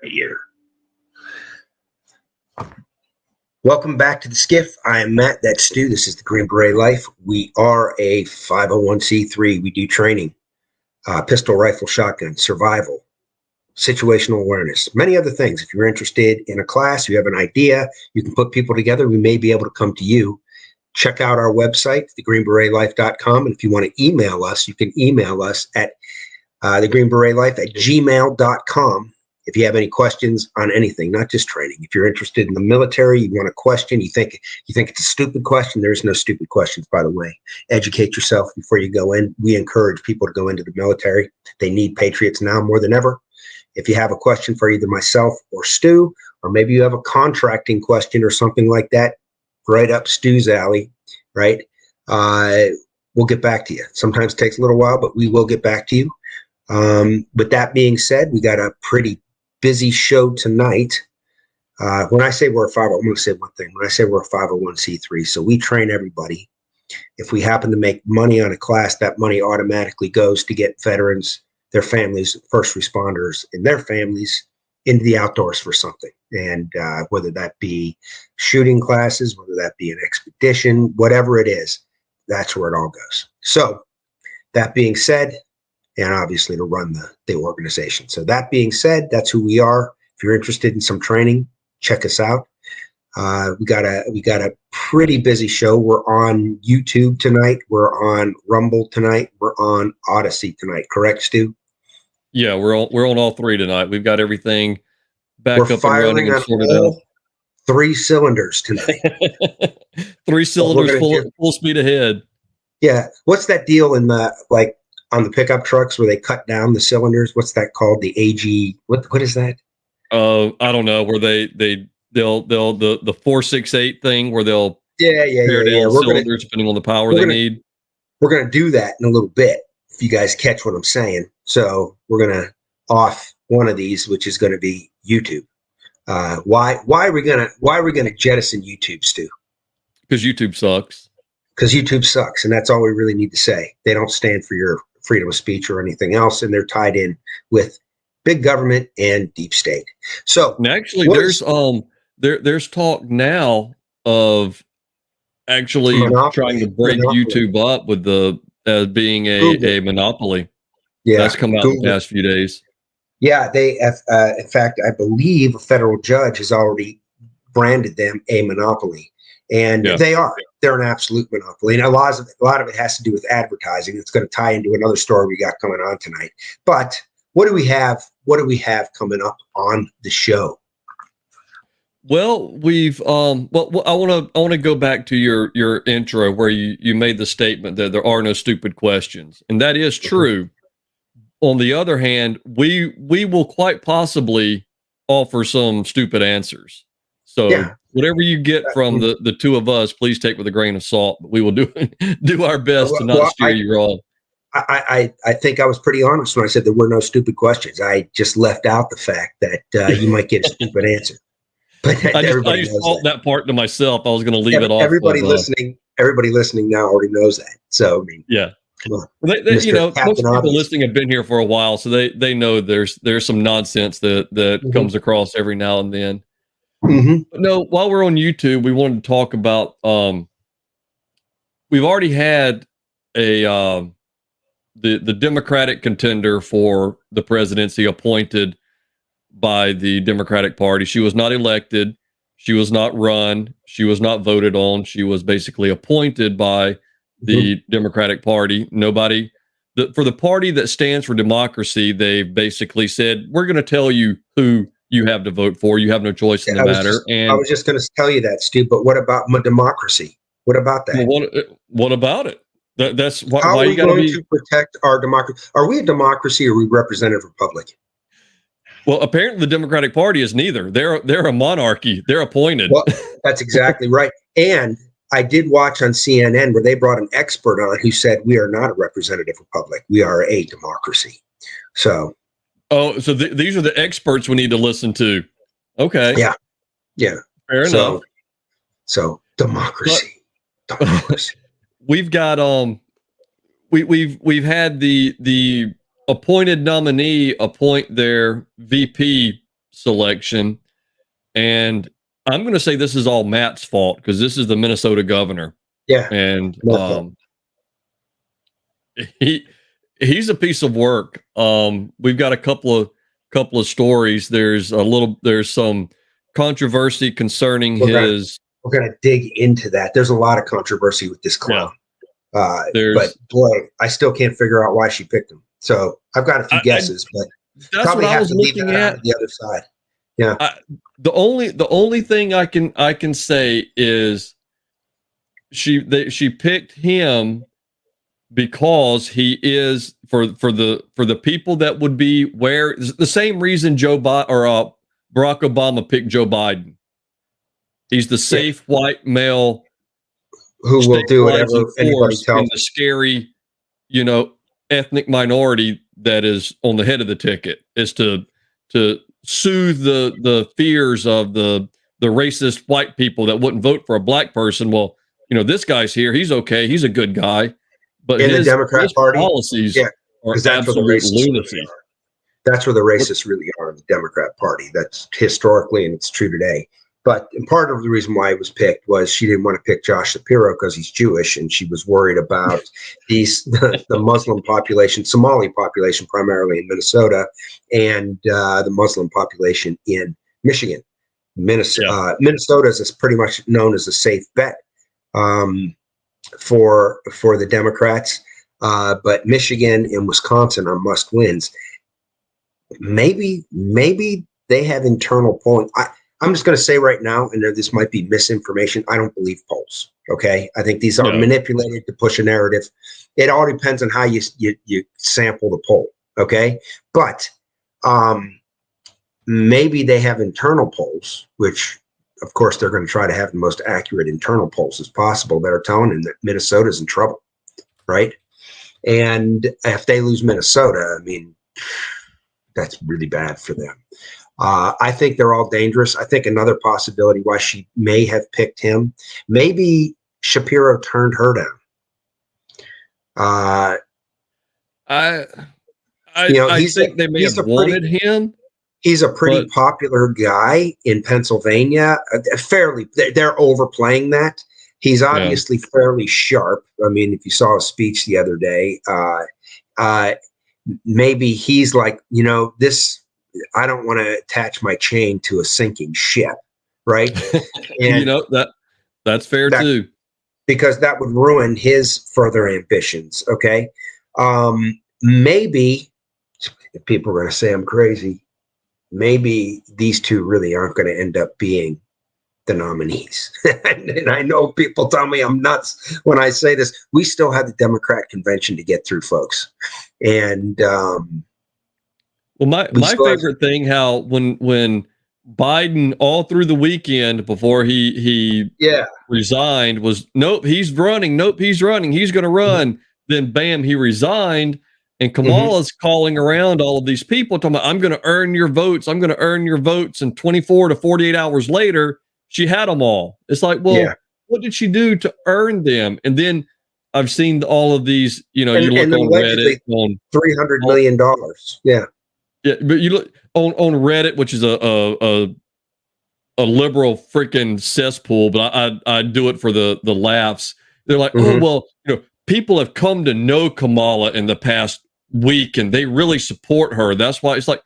right here. Welcome back to the SCIF. I am Matt. That's Stu. This is the Green Beret Life. We are a 501c3. We do training, pistol, rifle, shotgun, survival, situational awareness, many other things. If you're interested in a class, you have an idea, you can put people together, we may be able to come to you. Check out our website, TheGreenBeretLife.com. And if you want to email us, you can email us at TheGreenBeretLife@gmail.com. If you have any questions on anything, not just training. If you're interested in the military, you want a question, you think it's a stupid question, there's no stupid questions, by the way. Educate yourself before you go in. We encourage people to go into the military. They need patriots now more than ever. If you have a question for either myself or Stu, or maybe you have a contracting question or something like that, right up Stu's alley, right? We'll get back to you. Sometimes it takes a little while, but we will get back to you. With that being said, we got a pretty busy show tonight. When I say we're a 501, I'm going to say one thing. When I say we're a 501c3, so we train everybody. If we happen to make money on a class, that money automatically goes to get veterans, their families, first responders, and their families into the outdoors for something. And whether that be shooting classes, whether that be an expedition, whatever it is, that's where it all goes. So that being said, and obviously to run the organization. So that being said, that's who we are. If you're interested in some training, check us out. We got a pretty busy show. We're on YouTube tonight. We're on Rumble tonight. We're on Odysee tonight. Correct, Stu? Yeah, we're on all three tonight. We've got everything back up and running and sorted out. 3 cylinders tonight. 3 cylinders full speed ahead. Yeah. What's that deal in the on the pickup trucks where they cut down the cylinders? What's that called? The AG. What is that? I don't know. Where they'll the 468 thing where they'll tear down cylinders depending on the power they need. We're gonna do that in a little bit. If you guys catch what I'm saying. So we're gonna off one of these, which is going to be YouTube. Why are we gonna jettison YouTube, Stu? Because YouTube sucks. Because YouTube sucks, and that's all we really need to say. They don't stand for your freedom of speech or anything else, and they're tied in with big government and deep state. So and actually, there's talk now of actually trying to break YouTube up with being a monopoly. Yeah, that's come out in the past few days. Yeah, they have, in fact, I believe a federal judge has already branded them a monopoly, and they're an absolute monopoly. And a lot of it has to do with advertising. It's going to tie into another story we got coming on tonight. But what do we have? What do we have coming up on the show? Well, we've I want to go back to your intro where you made the statement that there are no stupid questions, and that is true. On the other hand, we will quite possibly offer some stupid answers. So whatever you get from the two of us, please take with a grain of salt. But we will do our best to not steer you wrong. I think I was pretty honest when I said there were no stupid questions. I just left out the fact that you might get a stupid answer. But I just thought that part to myself. I was going to leave it off. Everybody listening now already knows that. So I mean, yeah. Come on. Most people listening have been here for a while, so they know there's some nonsense that comes across every now and then. But no, while we're on YouTube, we wanted to talk about we've already had the Democratic contender for the presidency appointed by the Democratic Party. She was not elected, she was not run, she was not voted on. She was basically appointed by the Democratic Party. For the party that stands for democracy, they basically said, we're going to tell you who you have to vote for. You have no choice in the matter. I was just going to tell you that, Steve, but what about democracy? What about that? Well, what about it? That's why are we going to protect our democracy? Are we a democracy or are we representative republic? Well, apparently the Democratic Party is neither. They're a monarchy. They're appointed. Well, that's exactly right. And I did watch on CNN where they brought an expert on who said we are not a representative republic. We are a democracy. So. Oh, so these are the experts we need to listen to. Okay. Yeah. Yeah. Fair enough. So democracy. Democracy. We've got we've had the appointed nominee appoint their VP selection. And I'm going to say this is all Matt's fault because this is the Minnesota governor. Yeah. And he's a piece of work. We've got a couple of stories. There's some controversy concerning we're gonna dig into that. There's a lot of controversy with this clown. Yeah. But boy, I still can't figure out why she picked him. So I've got a few guesses, but that's probably what I have was to leave looking that at. on the other side. Yeah. The only thing I can say is she picked him because he is for the people that would be where the same reason Barack Obama picked Joe Biden. He's the safe white male who will do whatever anybody tells in the scary, ethnic minority that is on the head of the ticket, is to soothe the fears of the racist white people that wouldn't vote for a black person. Well, this guy's here. He's okay. He's a good guy. But in the Democrat Party policies are absolute lunacy. That's where the racists really are in the Democrat Party. That's historically, and it's true today. But part of the reason why it was picked was she didn't want to pick Josh Shapiro because he's Jewish, and she was worried about the Muslim population, Somali population, primarily in Minnesota, and the Muslim population in Michigan. Minnesota is pretty much known as a safe bet for the Democrats, but Michigan and Wisconsin are must wins. Maybe they have internal polling. I'm just going to say right now, and this might be misinformation, I don't believe polls. Okay, I think these are manipulated to push a narrative. It all depends on how you sample the poll. Okay, but maybe they have internal polls, which of course they're going to try to have the most accurate internal polls as possible that are telling them that Minnesota's in trouble, right? And if they lose Minnesota, I mean, that's really bad for them. I think they're all dangerous. I think another possibility why she may have picked him, maybe Shapiro turned her down. I think they may have wanted him. He's a pretty popular guy in Pennsylvania. They're overplaying that. He's obviously fairly sharp. I mean, if you saw a speech the other day, maybe he's like, this. I don't want to attach my chain to a sinking ship, right? And that's fair too, because that would ruin his further ambitions. Okay, maybe people are going to say I'm crazy. Maybe these two really aren't going to end up being the nominees. And I know people tell me I'm nuts when I say this. We still have the Democrat convention to get through, folks, and. Well, my favorite thing, how when Biden all through the weekend before he resigned was, nope, he's running. Nope, he's running. He's going to run. Mm-hmm. Then bam, he resigned. And Kamala's calling around all of these people talking about, I'm going to earn your votes. I'm going to earn your votes. And 24 to 48 hours later, she had them all. It's like, well, what did she do to earn them? And then I've seen all of these, you look on Reddit on $300 million. Yeah. Yeah, but you look on Reddit, which is a liberal freaking cesspool, but I do it for the laughs. They're like, oh well, people have come to know Kamala in the past week, and they really support her. That's why it's like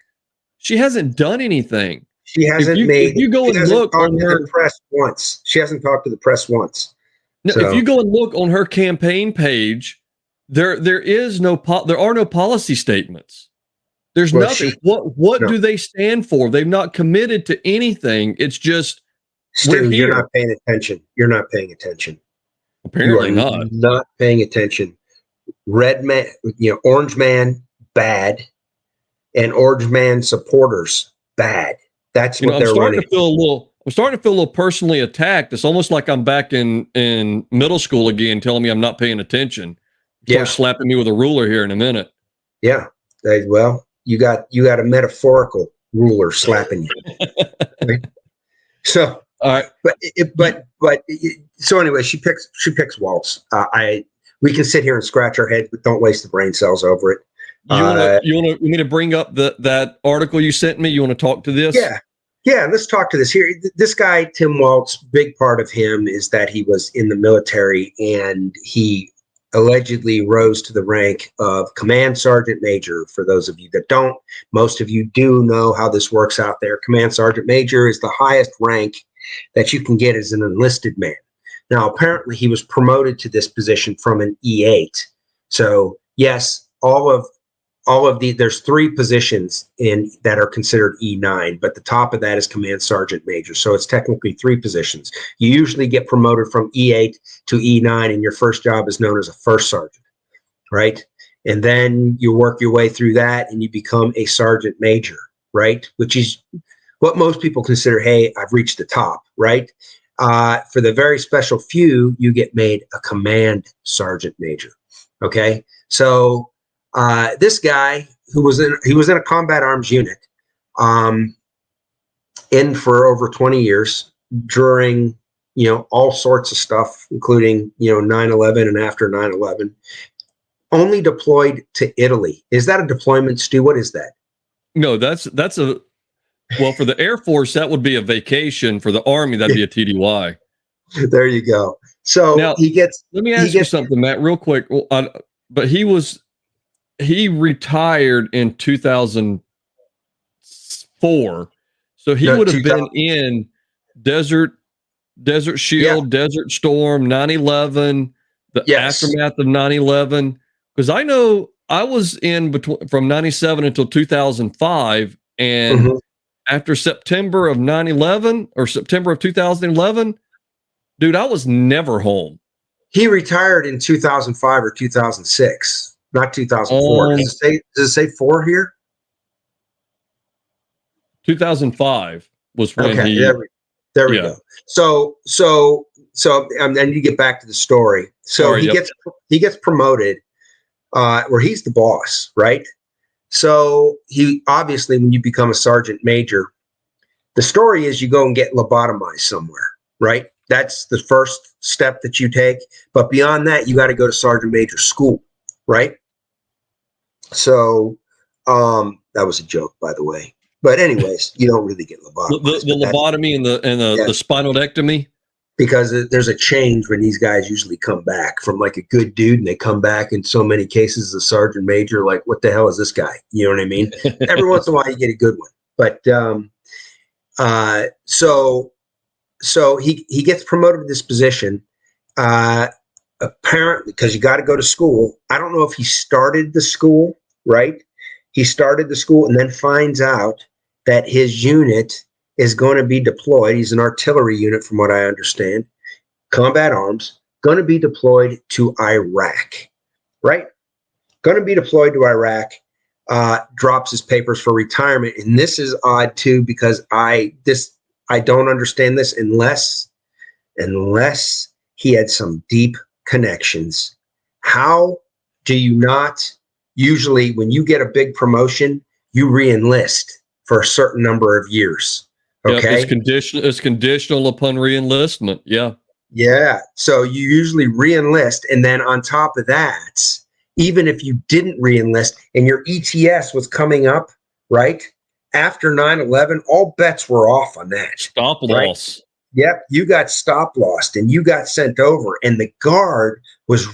she hasn't done anything. She hasn't if you go and look on her press once. She hasn't talked to the press once. Now, if you go and look on her campaign page, there are no policy statements. There's nothing. What do they stand for? They've not committed to anything. It's just Stu, you're not paying attention. You're not paying attention. Apparently not. Not paying attention. Red man, orange man, bad, and orange man supporters, bad. That's what they're running. I'm starting to feel a little personally attacked. It's almost like I'm back in middle school again, telling me I'm not paying attention. Start slapping me with a ruler here in a minute. Yeah. Well, you got a metaphorical ruler slapping you. Right? So, all right. So anyway, she picks Walz. We can sit here and scratch our heads, but don't waste the brain cells over it. You want me to bring up that article you sent me? You want to talk to this? Yeah. Let's talk to this here. This guy, Tim Walz, big part of him is that he was in the military and he allegedly rose to the rank of command sergeant major. For those of you that don't, most of you do know how this works out there. Command sergeant major is the highest rank that you can get as an enlisted man. Now, apparently he was promoted to this position from an E8. So yes, all of there's 3 positions that are considered E9, but the top of that is command sergeant major. So it's technically 3 positions. You usually get promoted from E8 to E9, and your first job is known as a first sergeant, right? And then you work your way through that and you become a sergeant major, right? Which is what most people consider, hey, I've reached the top, right? For the very special few, you get made a command sergeant major. Okay. So this guy he was in a combat arms unit in for over 20 years during, all sorts of stuff, including, 9/11 and after 9/11, only deployed to Italy. Is that a deployment, Stu? What is that? No, that's well, for the Air Force, that would be a vacation. For the Army, that'd be a TDY. There you go. So now, let me ask you something, Matt, real quick. But he retired in 2004. So he would have been in Desert Shield, Desert Storm, 9/11, the aftermath of 9/11. Because I know I was in between from 97 until 2005. And after September of 9/11 or September of 2011, dude, I was never home. He retired in 2005 or 2006, not 2004. Does it say 4 here? 2005 was when he. There we go. So, and then you get back to the story. So he gets promoted, where he's the boss, right? So he obviously, when you become a sergeant major, the story is you go and get lobotomized somewhere, right? That's the first step that you take. But beyond that, you got to go to sergeant major school, right? So that was a joke, by the way. But anyways, you don't really get lobotomized. The lobotomy and the spinaldectomy? Because there's a change when these guys usually come back from like a good dude, and they come back in so many cases as sergeant major. Like, what the hell is this guy? You know what I mean? Every once in a while you get a good one. But so he gets promoted to this position, apparently because you got to go to school. I don't know if he started the school, right? He started the school and then finds out that his unit is going to be deployed. He's an artillery unit, from what I understand, combat arms, going to be deployed to Iraq, right? Going to be deployed to Iraq, drops his papers for retirement. And this is odd too, because I don't understand this unless he had some deep connections. How do you not usually, when you get a big promotion, you re-enlist for a certain number of years? Okay. It's conditional upon re-enlistment. Yeah. Yeah. So you usually re-enlist. And then on top of that, even if you didn't re-enlist and your ETS was coming up, right? After 9/11, all bets were off on that. Stop loss. Yep. You got stop lost and you got sent over. And the Guard was,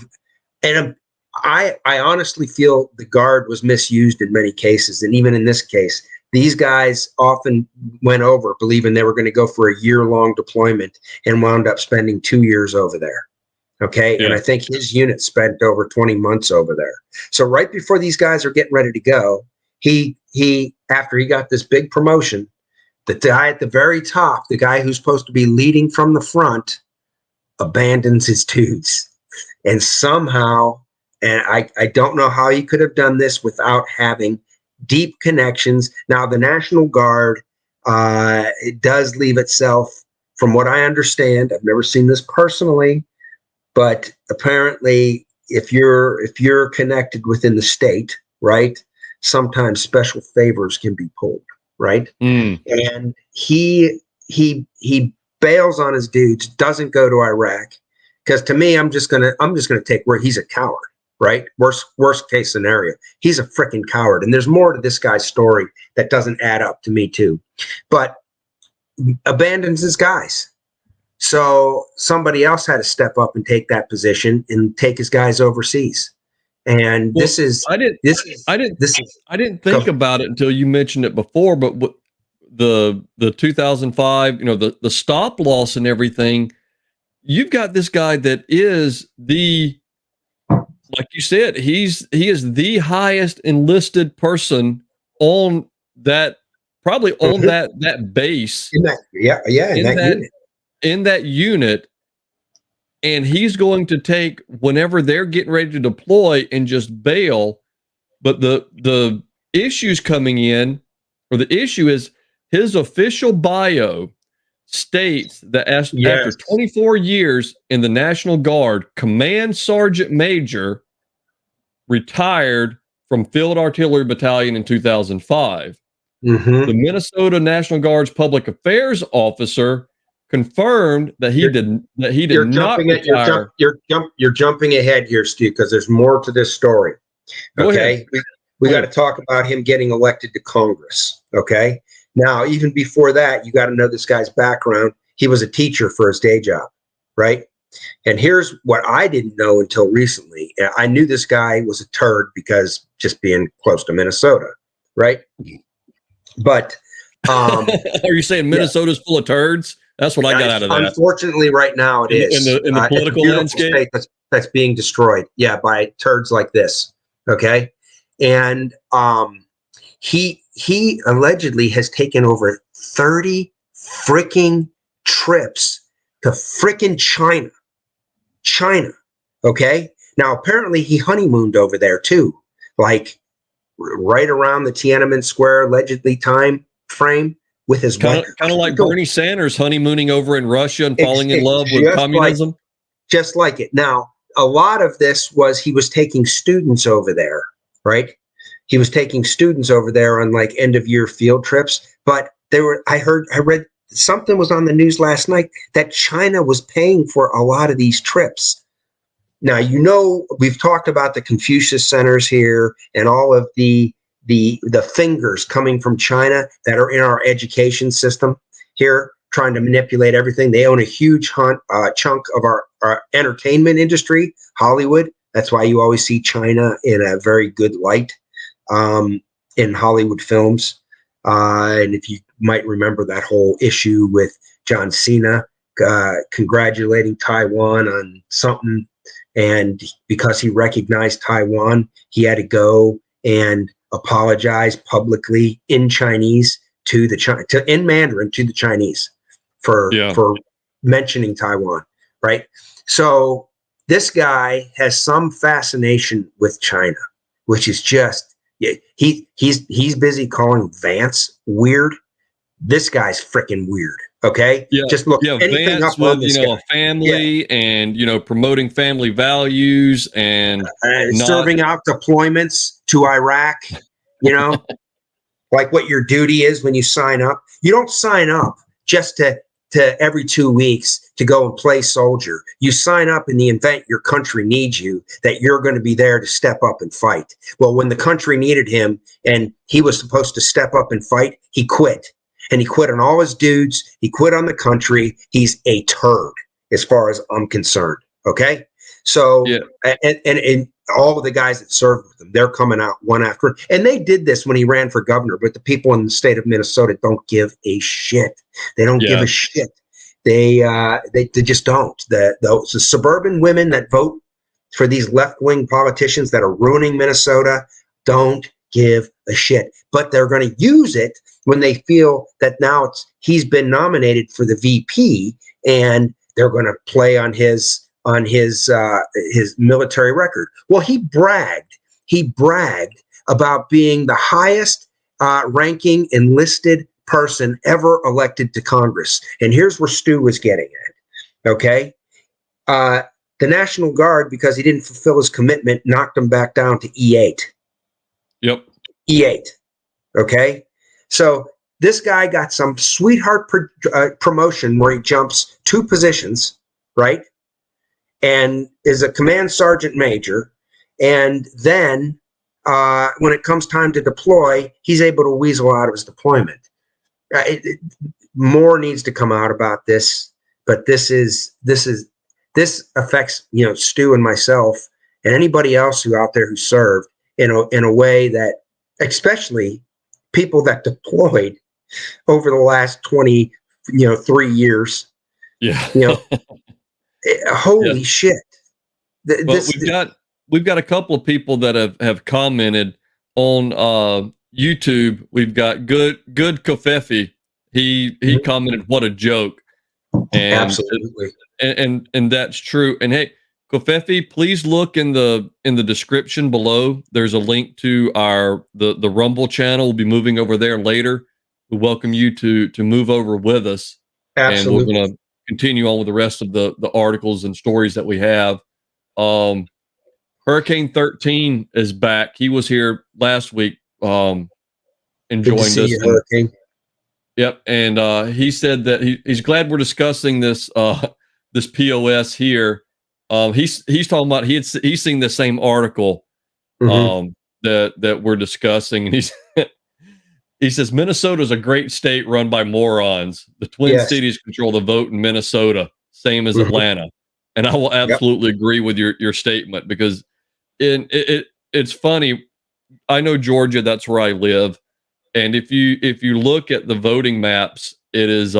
and I honestly feel the Guard was misused in many cases. And even in this case, these guys often went over believing they were going to go for a year-long deployment and wound up spending 2 years over there. Okay. Yeah. And I think his unit spent over 20 months over there. So right before these guys are getting ready to go, he after he got this big promotion, the guy at the very top, the guy who's supposed to be leading from the front, abandons his dudes. And somehow, and I don't know how he could have done this without having deep connections. Now, the National Guard, it does leave itself, from what I understand, I've never seen this personally, but apparently if you're connected within the state, right, sometimes special favors can be pulled, right? And he bails on his dudes, doesn't go to Iraq, because to me, I'm just gonna take where he's a coward, right? Worst case scenario. He's a freaking coward. And there's more to this guy's story that doesn't add up to me too. But abandons his guys. So somebody else had to step up and take that position and take his guys overseas. And Well, I didn't think about it until you mentioned it before, but the 2005, the stop loss and everything, you've got this guy that is like you said, he is the highest enlisted person on that, probably on that base. In that unit. And he's going to take whenever they're getting ready to deploy and just bail. But the issues coming in, or the issue is his official bio states that after 24 years in the National Guard, Command Sergeant Major, retired from Field Artillery Battalion in 2005. The Minnesota National Guard's public affairs officer confirmed that he did not retire. You're jumping ahead here, Steve, because there's more to this story. Okay, we got to talk about him getting elected to Congress. Okay, now even before that, you got to know this guy's background. He was a teacher for his day job, right? And here's what I didn't know until recently. I knew this guy was a turd because just being close to Minnesota, right? But are you saying Minnesota's full of turds? That's what I got out of that. Unfortunately, right now it is in the political landscape that's being destroyed. Yeah, by turds like this. Okay, and he allegedly has taken over 30 freaking trips to freaking China. Okay. Now apparently he honeymooned over there too, like right around the Tiananmen Square allegedly time frame. With his kind of like Bernie Sanders honeymooning over in Russia and falling in love with communism. Just like it. Now, a lot of this was he was taking students over there, right? He was taking students over there on like end of year field trips. But I read something was on the news last night that China was paying for a lot of these trips. Now, we've talked about the Confucius centers here and all of the fingers coming from China that are in our education system here, trying to manipulate everything. They own a huge chunk of our entertainment industry, Hollywood. That's why you always see China in a very good light in Hollywood films. And if you might remember that whole issue with John Cena congratulating Taiwan on something, and because he recognized Taiwan, he had to go and apologize publicly in Chinese in Mandarin to the Chinese for mentioning Taiwan, right? So this guy has some fascination with China, which is just he's busy calling Vance weird. This guy's freaking weird. Okay, just look anything Vance up on this a family and promoting family values and serving out deployments to Iraq. Like what your duty is when you sign up. You don't sign up just to every 2 weeks to go and play soldier. You sign up in the event your country needs you, that you're going to be there to step up and fight. Well, when the country needed him and he was supposed to step up and fight, he quit. And he quit on all his dudes. He quit on the country. He's a turd as far as I'm concerned. Okay. So, and all of the guys that served with him, they're coming out one after. And they did this when he ran for governor, but the people in the state of Minnesota don't give a shit. They don't give a shit. They just don't. The suburban women that vote for these left-wing politicians that are ruining Minnesota don't give a shit. But they're going to use it when they feel that now he's been nominated for the VP, and they're going to play on his military record. Well, he bragged about being the highest ranking enlisted person ever elected to Congress. And here's where Stu was getting at. Okay. The National Guard, because he didn't fulfill his commitment, knocked him back down to E8. Yep. E8. Okay. So this guy got some sweetheart promotion where he jumps 2 positions, right? And is a command sergeant major. And then when it comes time to deploy, he's able to weasel out of his deployment. More needs to come out about this, but this affects, you know, Stu and myself and anybody else who out there who served in a way that, especially people that deployed over the last 3 years. Yeah. You know, holy shit. We've got a couple of people that have commented on YouTube. We've got good Kofefi. He commented, "What a joke!" And absolutely, and that's true. And hey, Kofefi, please look in the description below. There's a link to the Rumble channel. We'll be moving over there later. We welcome you to move over with us. absolutely. And we're going to continue on with the rest of the articles and stories that we have. Hurricane 13 is back. He was here last week and joined us. Hurricane. Yep, and he said that he's glad we're discussing this this POS here. He's talking about he's seen the same article that we're discussing, and he says Minnesota is a great state run by morons. The Twin Cities control the vote in Minnesota, same as Atlanta, and I will absolutely agree with your statement, because it's funny. I know Georgia, that's where I live. And if you look at the voting maps, it's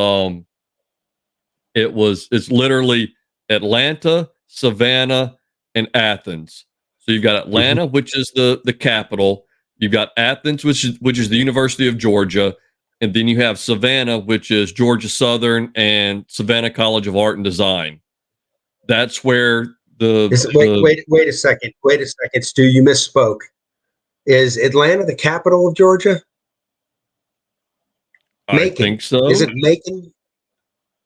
literally Atlanta, Savannah, and Athens. So you've got Atlanta, which is the capital. You've got Athens, which is the University of Georgia, and then you have Savannah, which is Georgia Southern and Savannah College of Art and Design. That's where wait a second, Stu, you misspoke. Is Atlanta the capital of Georgia? Macon. I think so. Is it Macon?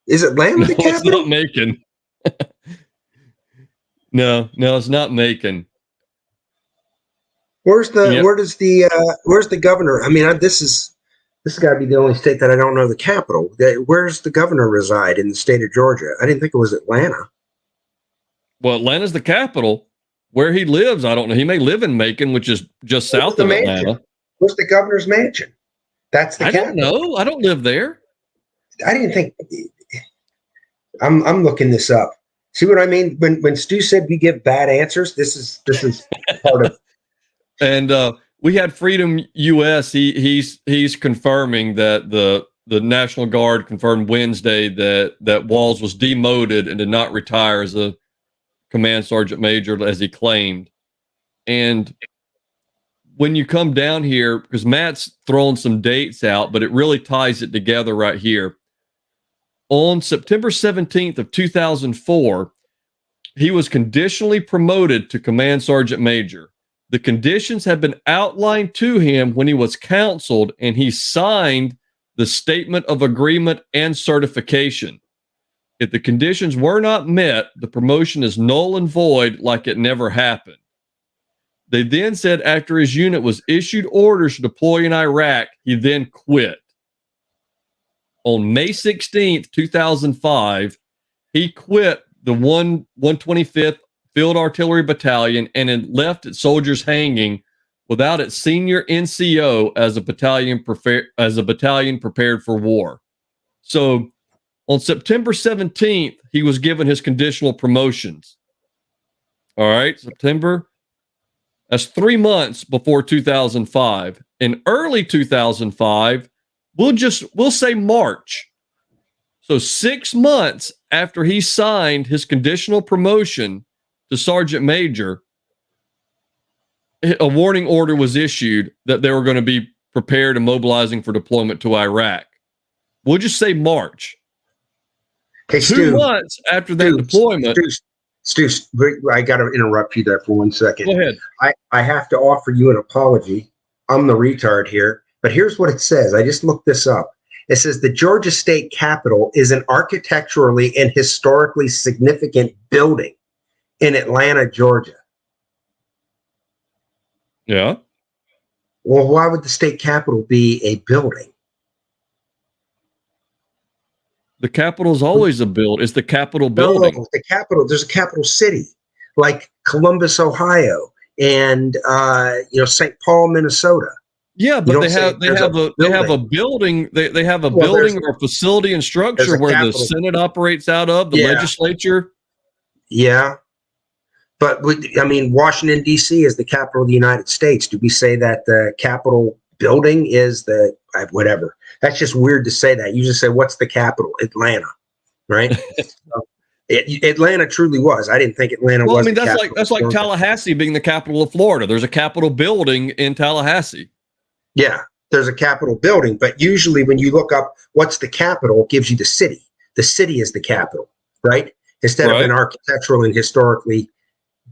Is Atlanta the capital? It's not Macon. No, it's not Macon. Where's the governor? I mean, this has got to be the only state that I don't know the capital. Where's the governor reside in the state of Georgia? I didn't think it was Atlanta. Well, Atlanta's the capital. Where he lives, I don't know. He may live in Macon, which is just south of Atlanta. Where's the governor's mansion? That's the capital. I don't know. I don't live there. I didn't think. I'm looking this up. See what I mean? When Stu said we give bad answers, this is part of. And we had Freedom US. He's confirming that the National Guard confirmed Wednesday that Walz was demoted and did not retire as a command sergeant major as he claimed. And when you come down here, because Matt's thrown some dates out, but it really ties it together right here. On September 17th of 2004, he was conditionally promoted to command sergeant major. The conditions had been outlined to him when he was counseled, and he signed the statement of agreement and certification. If the conditions were not met, the promotion is null and void, like it never happened. They then said after his unit was issued orders to deploy in Iraq, he then quit. On May 16th, 2005, he quit the 125th Field Artillery Battalion and had left its soldiers hanging without its senior NCO as a battalion prepared for war. So on September 17th, he was given his conditional promotions. All right, September. That's 3 months before 2005. In early 2005, we'll say March. So 6 months after he signed his conditional promotion to sergeant major, a warning order was issued that they were going to be prepared and mobilizing for deployment to Iraq. We'll just say March. Hey, 2 months after that deployment. Stu, I got to interrupt you there for 1 second. Go ahead. I have to offer you an apology. I'm the retard here, but here's what it says. I just looked this up. It says the Georgia State Capitol is an architecturally and historically significant building in Atlanta, Georgia. Yeah. Well, why would the state capitol be a building? The Capitol is always a build. It's the Capitol building. No, the Capitol. There's a capital city like Columbus, Ohio. and St. Paul, Minnesota. Yeah, but they have a building. They have a building or a facility and structure where the Senate operates out of, the legislature. Yeah. But I mean, Washington, D.C. is the capital of the United States. Do we say that the Capitol building is the whatever? That's just weird to say that. You just say, what's the capital? Atlanta, right? Atlanta truly was. I didn't think Atlanta was. I mean, that's like Tallahassee being the capital of Florida. There's a Capitol building in Tallahassee. Yeah, there's a Capitol building. But usually when you look up what's the capital, it gives you the city. The city is the capital, right? Instead of an architectural and historically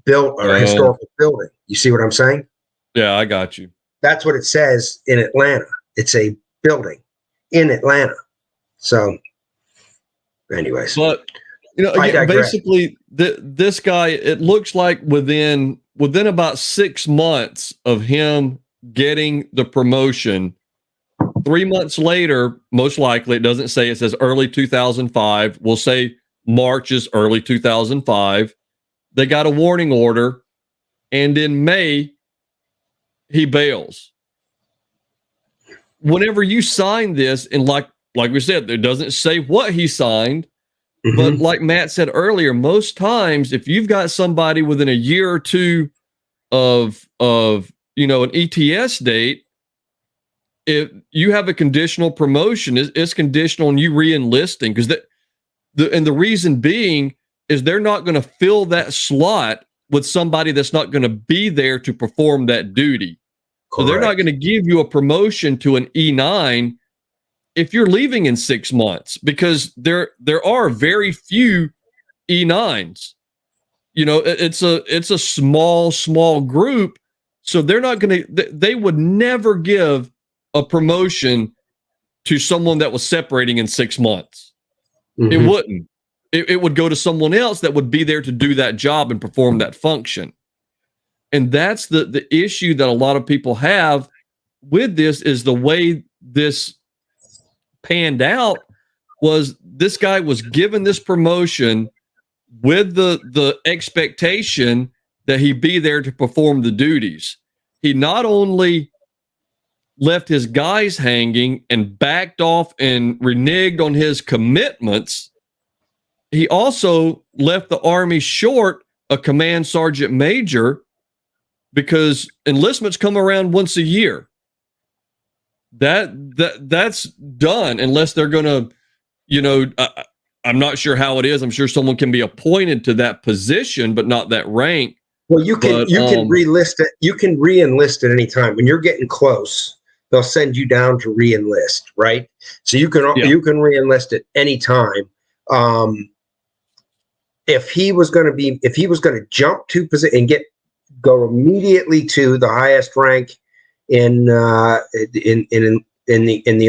built or historical building. You see what I'm saying? Yeah, I got you. That's what it says in Atlanta. It's a building in Atlanta. So anyways, but again, basically this guy, it looks like within about 6 months of him getting the promotion, 3 months later, most likely, it doesn't say, it says early 2005. We'll say March is early 2005. They got a warning order, and in May, he bails. Whenever you sign this, and like we said, it doesn't say what he signed, but like Matt said earlier, most times if you've got somebody within a year or two of an ETS date, if you have a conditional promotion, it's conditional on you re-enlisting, because the reason being is they're not going to fill that slot with somebody that's not going to be there to perform that duty. Correct. So they're not going to give you a promotion to an E9 if you're leaving in 6 months, because there are very few E9s. It's a small group. So they're not going to, they would never give a promotion to someone that was separating in 6 months. It wouldn't. It would go to someone else that would be there to do that job and perform that function. And that's the issue that a lot of people have with this, is the way this panned out was this guy was given this promotion with the expectation that he be there to perform the duties. He not only left his guys hanging and backed off and reneged on his commitments, he also left the Army short a command sergeant major, because enlistments come around once a year. That's done unless they're going to, I'm not sure how it is. I'm sure someone can be appointed to that position, but not that rank. Well, you can re-enlist it. You can re-enlist at any time. When you're getting close, they'll send you down to re-enlist, right? So you can re-enlist at any time. If he was going to jump to position and go immediately to the highest rank in the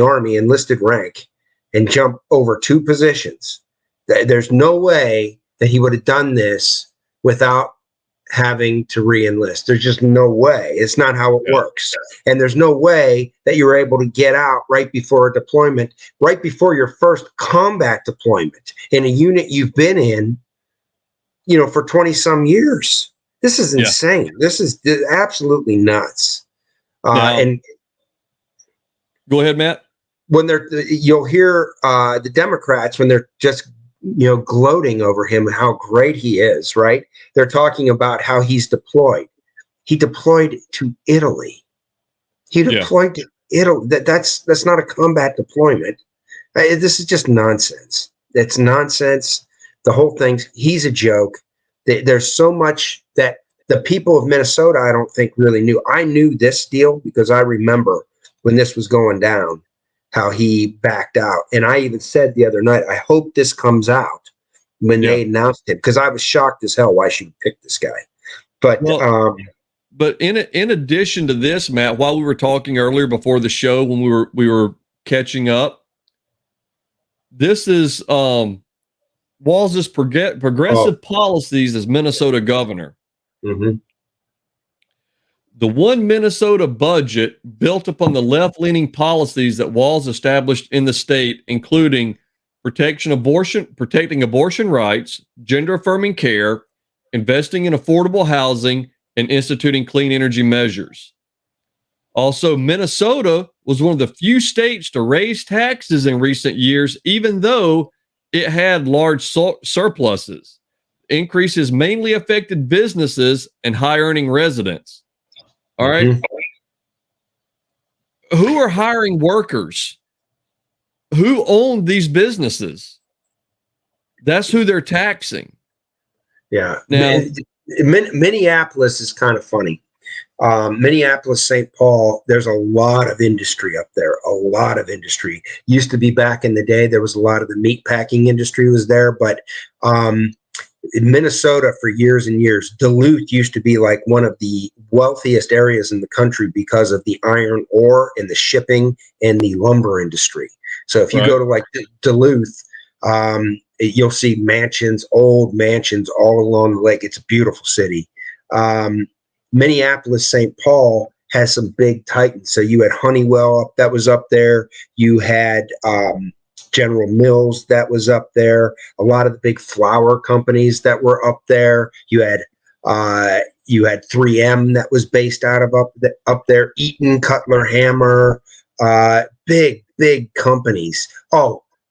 Army, enlisted rank, and jump over 2 positions, there's no way that he would have done this without having to re-enlist. There's just no way. It's not how it works. And there's no way that you're able to get out right before a deployment, right before your first combat deployment in a unit you've been in, for 20 some years. This is insane. This is absolutely nuts. And go ahead, Matt. When you'll hear the Democrats, when they're just gloating over him and how great he is, right? They're talking about how he's deployed. He deployed to Italy. He deployed to Italy. That's not a combat deployment. This is just nonsense. It's nonsense. The whole thing. He's a joke. There's so much that the people of Minnesota, I don't think, really knew. I knew this deal because I remember when this was going down, how he backed out. And I even said the other night, I hope this comes out when they announced it, because I was shocked as hell why she would pick this guy. But but in addition to this, Matt, while we were talking earlier before the show, when we were catching up, this is Walz's progressive policies as Minnesota governor. The one Minnesota budget built upon the left-leaning policies that Walz established in the state, including protecting abortion rights, gender-affirming care, investing in affordable housing, and instituting clean energy measures. Also, Minnesota was one of the few states to raise taxes in recent years, even though it had large surpluses. Increases mainly affected businesses and high-earning residents. All right. Who are hiring workers? Who own these businesses? That's who they're taxing. Yeah. Now, Minneapolis is kind of funny. Minneapolis, St. Paul, there's a lot of industry up there, a lot of industry. Used to be back in the day, there was a lot of the meat packing industry was there, but in Minnesota for years and years, Duluth used to be like one of the wealthiest areas in the country because of the iron ore and the shipping and the lumber industry. So if you go to like Duluth, you'll see mansions, old mansions all along the lake. It's a beautiful city. Minneapolis, St. Paul has some big titans. So you had Honeywell that was up there. You had General Mills that was up there. A lot of the big flour companies that were up there. You had 3M that was based out of up there. Eaton, Cutler, Hammer, big companies.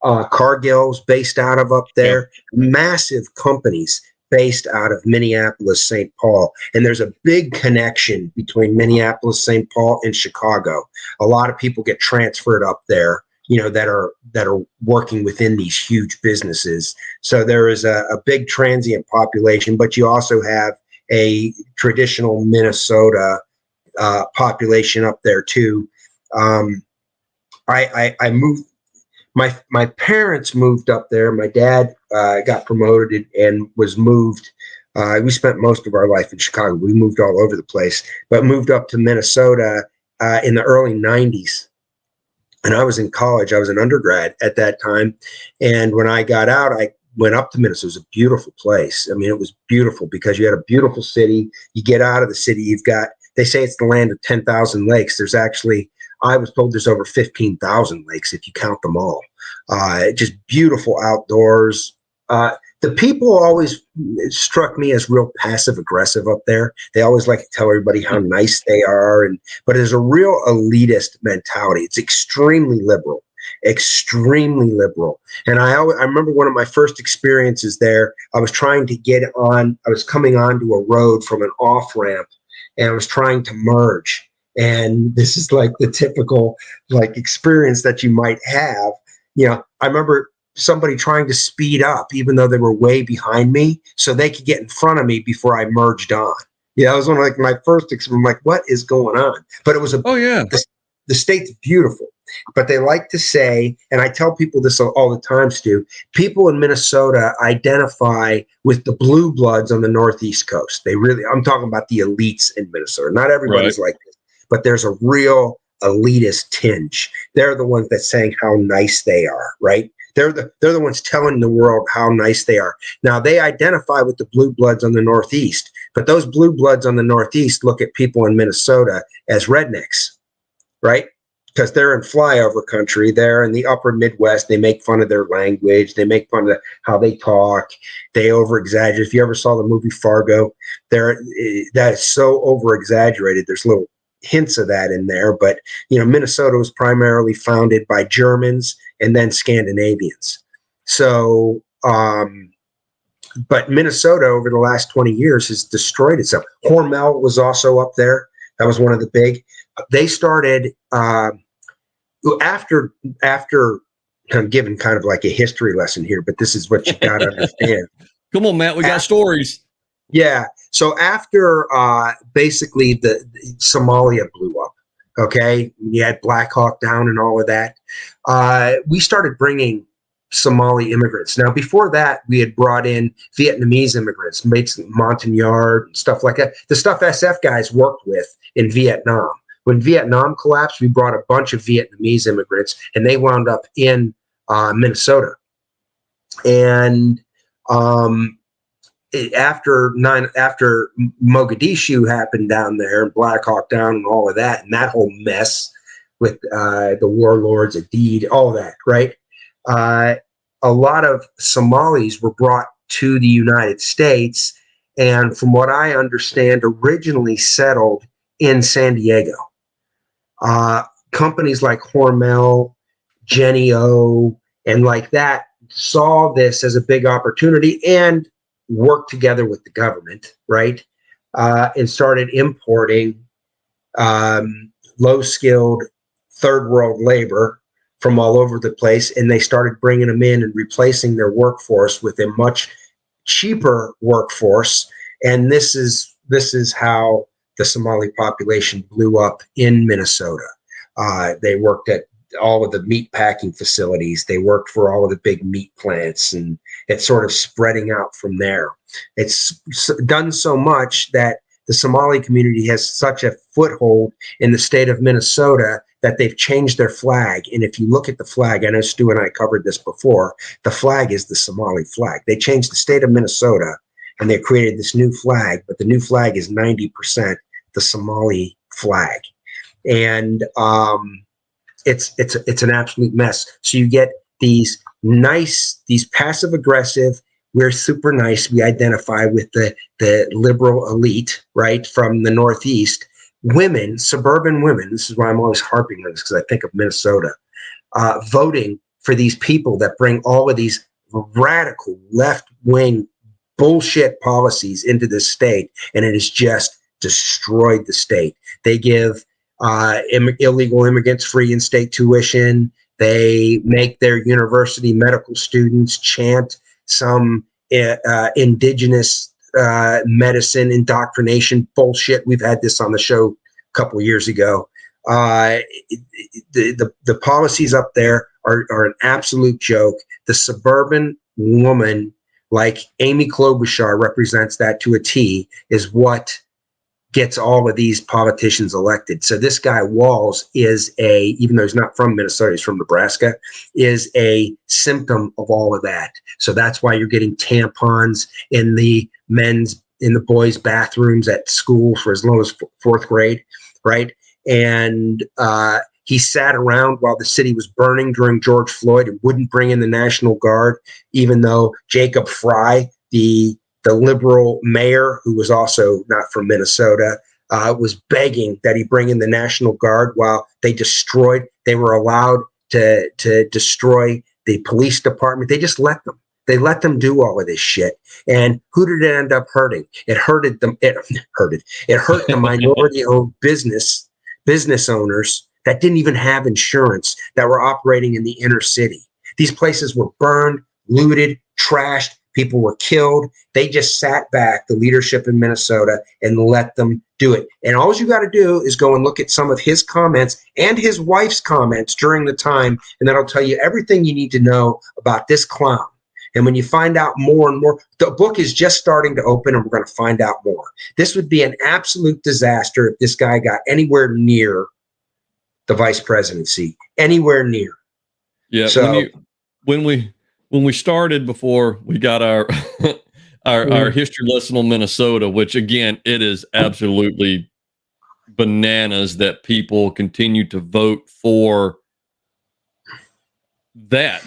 Cargill's based out of up there. Massive companies based out of Minneapolis, St. Paul. And there's a big connection between Minneapolis, St. Paul, and Chicago. A lot of people get transferred up there, that are working within these huge businesses. So there is a big transient population, but you also have a traditional Minnesota population up there too. I moved. My parents moved up there. My dad got promoted and was moved. We spent most of our life in Chicago. We moved all over the place, but moved up to Minnesota in the early 90s. And I was in college. I was an undergrad at that time. And when I got out, I went up to Minnesota. It was a beautiful place. I mean, it was beautiful because you had a beautiful city. You get out of the city, they say it's the land of 10,000 lakes. There's actually, I was told there's over 15,000 lakes if you count them all. Just beautiful outdoors. The people always struck me as real passive aggressive up there. They always like to tell everybody how nice they are, but there's a real elitist mentality. It's extremely liberal. And I remember one of my first experiences there. I was trying to I was coming onto a road from an off ramp, and I was trying to merge. And this is like the typical experience that you might have. I remember somebody trying to speed up, even though they were way behind me, so they could get in front of me before I merged on. It was one of my first experience. I'm like, what is going on? But it was the state's beautiful. But they like to say, and I tell people this all the time, Stu, people in Minnesota identify with the blue bloods on the Northeast coast. I'm talking about the elites in Minnesota. Not everybody's like this, but there's a real elitist tinge. They're the ones that's saying how nice they are, right? They're the ones telling the world how nice they are. Now, they identify with the blue bloods on the Northeast, but those blue bloods on the Northeast look at people in Minnesota as rednecks, right? Because they're in flyover country. They're in the upper Midwest. They make fun of their language. They make fun of how they talk. They over-exaggerate. If you ever saw the movie Fargo, that is so over-exaggerated. There's little hints of that in there, but Minnesota was primarily founded by Germans and then Scandinavians. So, but Minnesota over the last 20 years has destroyed itself. Hormel was also up there. That was one of the big. They started after. I'm giving kind of like a history lesson here, but this is what you got to understand. Come on, Matt. We got stories. Yeah. So after basically the Somalia blew up, okay, you had Black Hawk Down and all of that, we started bringing Somali immigrants. Now, before that, we had brought in Vietnamese immigrants, made some Montagnard and stuff like that. The stuff SF guys worked with in Vietnam. When Vietnam collapsed, we brought a bunch of Vietnamese immigrants, and they wound up in Minnesota. And after Mogadishu happened down there, and Black Hawk Down and all of that, and that whole mess with the warlords, Adid, all that, right? A lot of Somalis were brought to the United States, and from what I understand, originally settled in San Diego. Companies like Hormel, Genio, and like that saw this as a big opportunity and worked together with the government, right? And started importing low-skilled third world labor from all over the place, and they started bringing them in and replacing their workforce with a much cheaper workforce. And this is how the Somali population blew up in Minnesota. They worked at all of the meat packing facilities. They worked for all of the big meat plants, and it's sort of spreading out from there. It's done so much that the Somali community has such a foothold in the state of Minnesota that they've changed their flag. And if you look at the flag, I know Stu and I covered this before, the flag is the Somali flag. They changed the state of Minnesota and they created this new flag, but the new flag is 90% the Somali flag. And it's an absolute mess. So you get these passive aggressive, we're super nice, we identify with the liberal elite, right, from the Northeast, women, suburban women, this is why I'm always harping on this because I think of Minnesota, voting for these people that bring all of these radical left-wing bullshit policies into this state, and it has just destroyed the state. They give illegal immigrants free in-state tuition. They make their university medical students chant some indigenous medicine indoctrination bullshit. We've had this on the show a couple of years ago. The policies up there are an absolute joke. The suburban woman, like Amy Klobuchar represents that to a T, is what gets all of these politicians elected. So this guy Walz is even though he's not from Minnesota, he's from Nebraska, is a symptom of all of that. So that's why you're getting tampons in the boys' bathrooms at school for as low as fourth grade, right? And he sat around while the city was burning during George Floyd and wouldn't bring in the National Guard, even though Jacob Fry, the liberal mayor, who was also not from Minnesota, was begging that he bring in the National Guard while they were allowed to destroy the police department. They just let them. They let them do all of this shit. And who did it end up hurting? It hurted them. It hurt the minority-owned business owners that didn't even have insurance, that were operating in the inner city. These places were burned, looted, trashed. People were killed. They just sat back, the leadership in Minnesota, and let them do it. And all you got to do is go and look at some of his comments and his wife's comments during the time, and that'll tell you everything you need to know about this clown. And when you find out more and more, the book is just starting to open, and we're going to find out more. This would be an absolute disaster if this guy got anywhere near the vice presidency, anywhere near. Yeah. So when we started, before we got our our history lesson on Minnesota, which again, it is absolutely bananas that people continue to vote for that.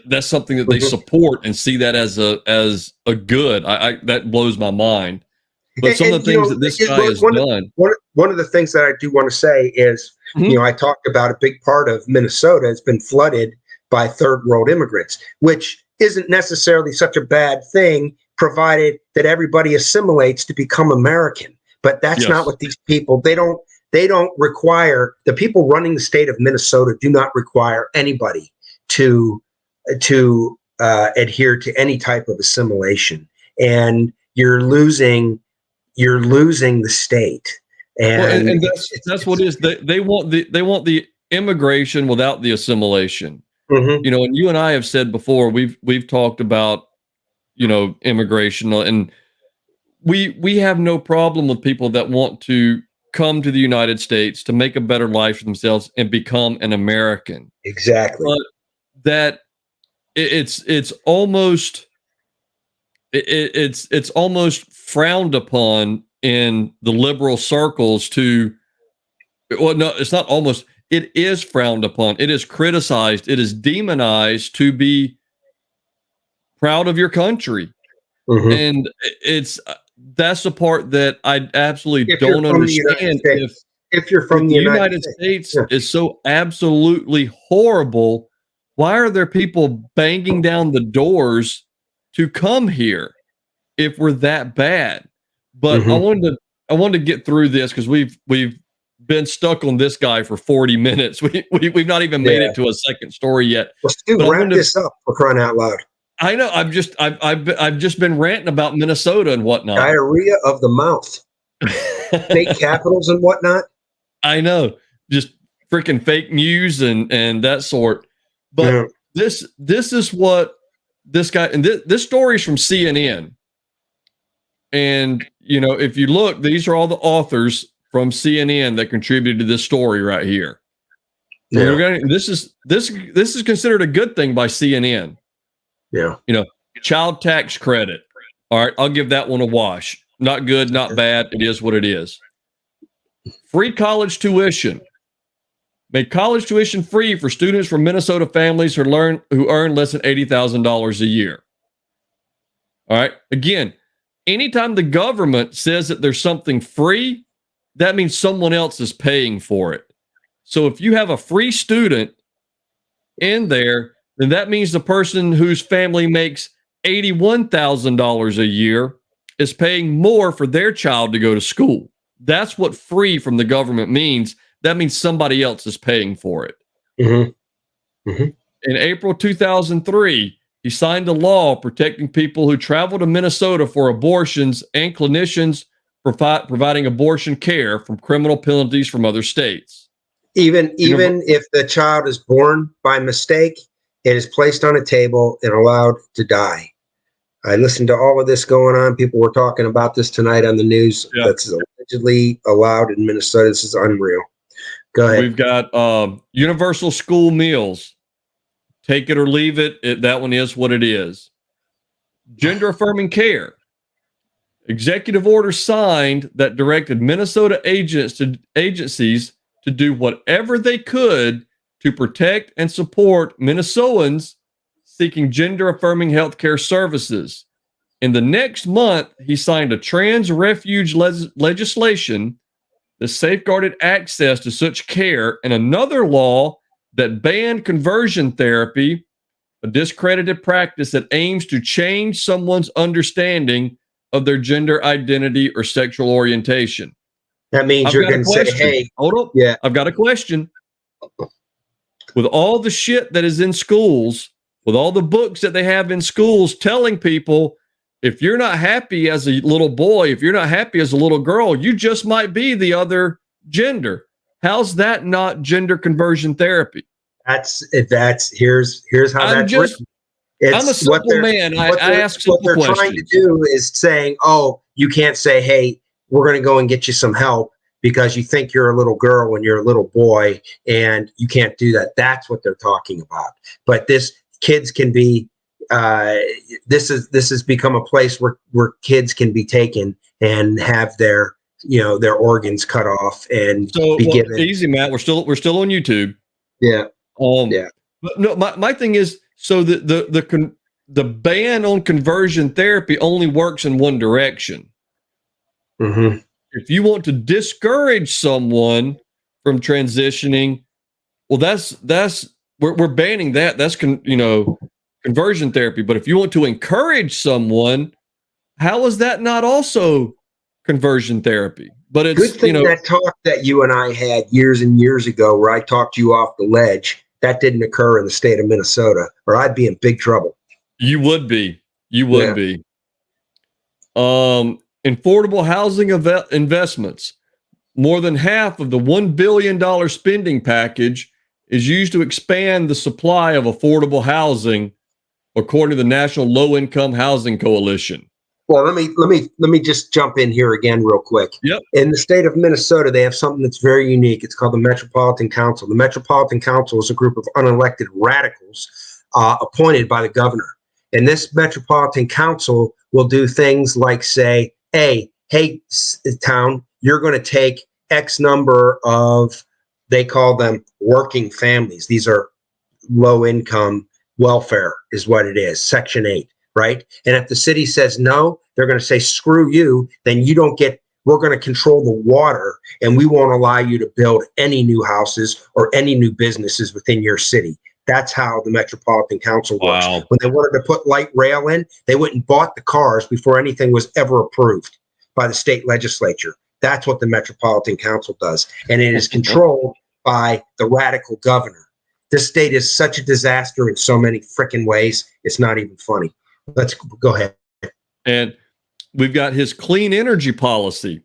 That's something that they support and see that as a good. That blows my mind. But some of the things that this guy has done. One of the things that I do want to say is, I talked about a big part of Minnesota has been flooded by third world immigrants, which isn't necessarily such a bad thing, provided that everybody assimilates to become American. But that's not what these people, they don't require, the people running the state of Minnesota do not require anybody to adhere to any type of assimilation. And you're losing the state. And that's what it is. They want the immigration without the assimilation. And you and I have said before, we've talked about, immigration, and we have no problem with people that want to come to the United States to make a better life for themselves and become an American. Exactly. But that it's almost frowned upon in the liberal circles it's not almost. It is frowned upon. It is criticized. It is demonized to be proud of your country. And that's the part that I absolutely If you're don't from the United understand. States. If you're from If the the United States Yeah. is so absolutely horrible, why are there people banging down the doors to come here if we're that bad? But Mhm. I wanted to get through this because we've been stuck on this guy for 40 minutes. We've not even made Yeah. it to a second story yet. Well, Stu, But I wrap wanted to, this up for crying out loud. I know I've just been ranting about Minnesota and whatnot. Diarrhea of the mouth. State capitals and whatnot. I know, just freaking fake news and that sort. But Yeah. this is what this guy, and this story is from CNN. And you know, if you look, these are all the authors from CNN that contributed to this story right here. Yeah. This is considered a good thing by CNN. Yeah. You know, child tax credit. All right, I'll give that one a wash. Not good, not bad. It is what it is. Free college tuition. Made college tuition free for students from Minnesota families who earn less than $80,000 a year. All right. Again, anytime the government says that there's something free, that means someone else is paying for it. So if you have a free student in there, then that means the person whose family makes $81,000 a year is paying more for their child to go to school. That's what free from the government means. That means somebody else is paying for it. Mm-hmm. Mm-hmm. In April 2003, he signed a law protecting people who travel to Minnesota for abortions and clinicians providing abortion care from criminal penalties from other states. Even if the child is born by mistake, it is placed on a table and allowed to die. I listened to all of this going on. People were talking about this tonight on the news. Yeah. That's allegedly allowed in Minnesota. This is unreal. Go ahead. We've got universal school meals. Take it or leave it. That one is what it is. Gender affirming care. Executive order signed that directed Minnesota agencies to do whatever they could to protect and support Minnesotans seeking gender affirming healthcare services. In the next month, he signed a trans refuge legislation that safeguarded access to such care and another law that banned conversion therapy, a discredited practice that aims to change someone's understanding of their gender identity or sexual orientation. That means you're going to say, hey, hold up. Yeah. I've got a question. With all the shit that is in schools, with all the books that they have in schools telling people, if you're not happy as a little boy, if you're not happy as a little girl, you just might be the other gender. How's that not gender conversion therapy? Here's how that's written. I'm a simple man. I ask simple questions. What they're trying to do is saying, oh, you can't say, hey, we're going to go and get you some help because you think you're a little girl when you're a little boy, and you can't do that. That's what they're talking about. But kids can be, this has become a place where kids can be taken and have their organs cut off and be given. Easy, Matt. We're still on YouTube. Yeah. Yeah. But no, my thing is, so the ban on conversion therapy only works in one direction. Mm-hmm. If you want to discourage someone from transitioning, well, we're banning that. That's conversion therapy. But if you want to encourage someone, how is that not also conversion therapy? But it's good thing that talk that you and I had years and years ago, where I talked you off the ledge, that didn't occur in the state of Minnesota, or I'd be in big trouble. You would be. Affordable housing investments. More than half of the $1 billion spending package is used to expand the supply of affordable housing, according to the National Low Income Housing Coalition. Well, let me just jump in here again real quick. Yep. In the state of Minnesota, they have something that's very unique. It's called the Metropolitan Council. The Metropolitan Council is a group of unelected radicals appointed by the governor. And this Metropolitan Council will do things like say, hey, town, you're going to take X number of, they call them working families. These are low income welfare is what it is, Section 8. Right. And if the city says no, they're going to say, screw you, then you don't get, we're going to control the water and we won't allow you to build any new houses or any new businesses within your city. That's how the Metropolitan Council works. Wow. When they wanted to put light rail in, they went and bought the cars before anything was ever approved by the state legislature. That's what the Metropolitan Council does. And it is controlled by the radical governor. This state is such a disaster in so many freaking ways. It's not even funny. Let's go ahead. And we've got his clean energy policy,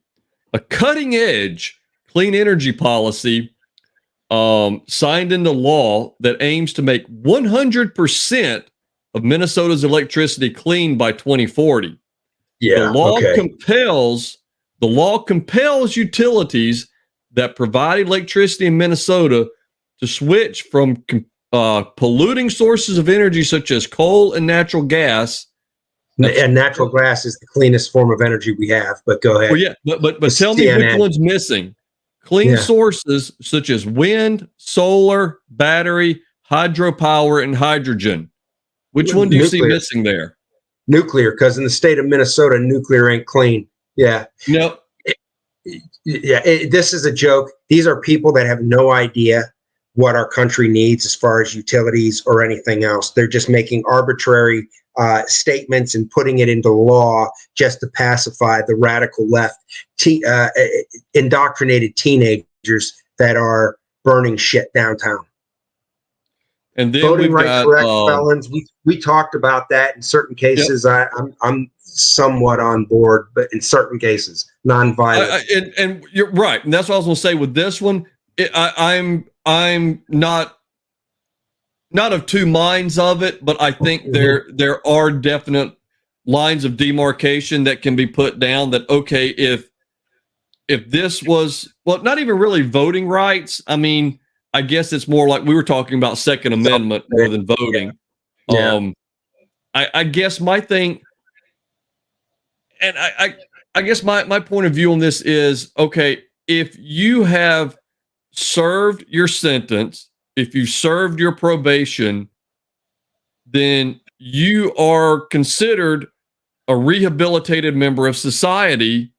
a cutting edge clean energy policy signed into law that aims to make 100% of Minnesota's electricity clean by 2040. Yeah, the law compels utilities that provide electricity in Minnesota to switch from polluting sources of energy such as coal and natural gas. And natural gas is the cleanest form of energy we have, but go ahead. Well, yeah, but tell me which one's missing. Clean sources such as wind, solar, battery, hydropower, and hydrogen. Which one do you see missing there? Nuclear, because in the state of Minnesota, nuclear ain't clean. Yeah. No. This is a joke. These are people that have no idea what our country needs as far as utilities or anything else. They're just making arbitrary statements and putting it into law just to pacify the radical left, indoctrinated teenagers that are burning shit downtown. And then voting we've right got correct felons. We talked about that in certain cases. Yep. I'm somewhat on board, but in certain cases, nonviolent. And you're right, and that's what I was going to say with this one. I'm not of two minds of it, but I think there are definite lines of demarcation that can be put down. That okay, if this was not even really voting rights. I mean, I guess it's more like we were talking about Second Amendment more than voting. Yeah. I guess my thing, and I guess my point of view on this is, okay, if you have served your sentence, if you served your probation, then you are considered a rehabilitated member of society.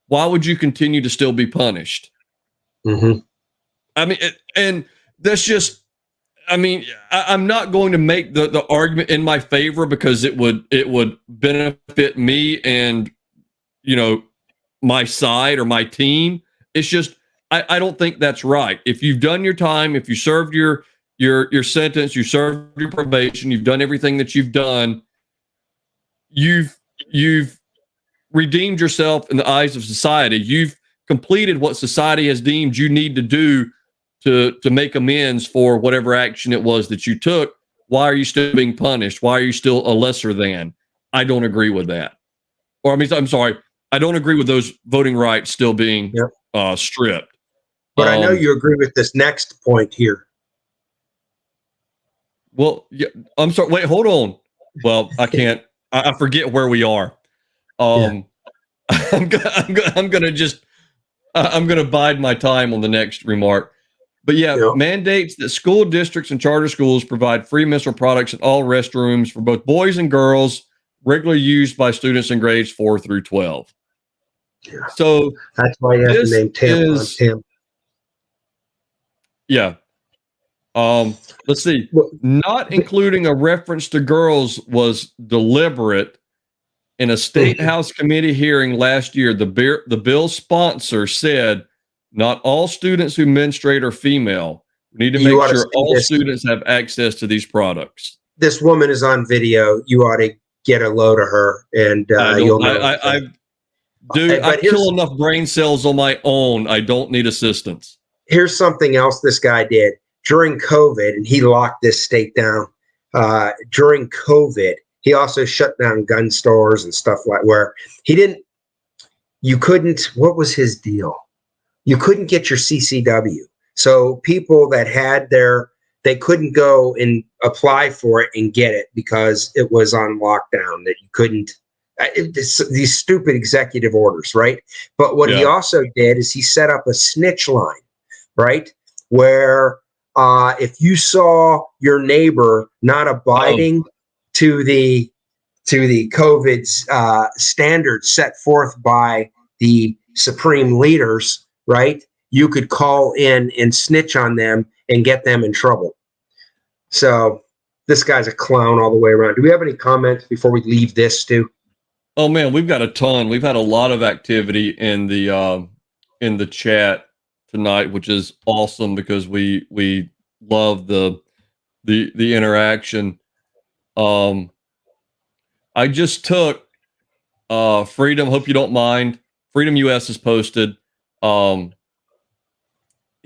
Why would you continue to still be punished? Mm-hmm. I mean, and that's just, I mean, I'm not going to make the argument in my favor because it would benefit me and, you know, my side or my team. It's just, I don't think that's right. If you've done your time, if you served your sentence, you served your probation, you've done everything that you've done, you've redeemed yourself in the eyes of society. You've completed what society has deemed you need to do to make amends for whatever action it was that you took. Why are you still being punished? Why are you still a lesser than? I don't agree with that. Or I mean, I'm sorry, I don't agree with those voting rights still being stripped. But I know you agree with this next point here. Well, yeah, I'm sorry. Wait, hold on. Well, I can't. I forget where we are. I'm gonna bide my time on the next remark. But mandates that school districts and charter schools provide free menstrual products in all restrooms for both boys and girls, regularly used by students in grades 4 through 12. Yeah. So that's why you have to name Tim. Yeah. Let's see. Not including a reference to girls was deliberate. In a State House committee hearing last year, the bill sponsor said, not all students who menstruate are female. We need to make sure all students have access to these products. This woman is on video. You ought to get a load of her, and you'll know. I kill enough brain cells on my own. I don't need assistance. Here's something else this guy did during COVID, and he locked this state down. During COVID, he also shut down gun stores and stuff like where you couldn't, what was his deal? You couldn't get your CCW. So people that had they couldn't go and apply for it and get it because it was on lockdown, that you couldn't, these stupid executive orders, right? But what he also did is he set up a snitch line, right? Where if you saw your neighbor not abiding to the to the COVID's standards set forth by the supreme leaders, right? You could call in and snitch on them and get them in trouble. So this guy's a clown all the way around. Do we have any comments before we leave this, Stu? Oh man, we've got a ton. We've had a lot of activity in the chat tonight, which is awesome because we love the interaction. I just took Freedom. Hope you don't mind. Freedom US has posted.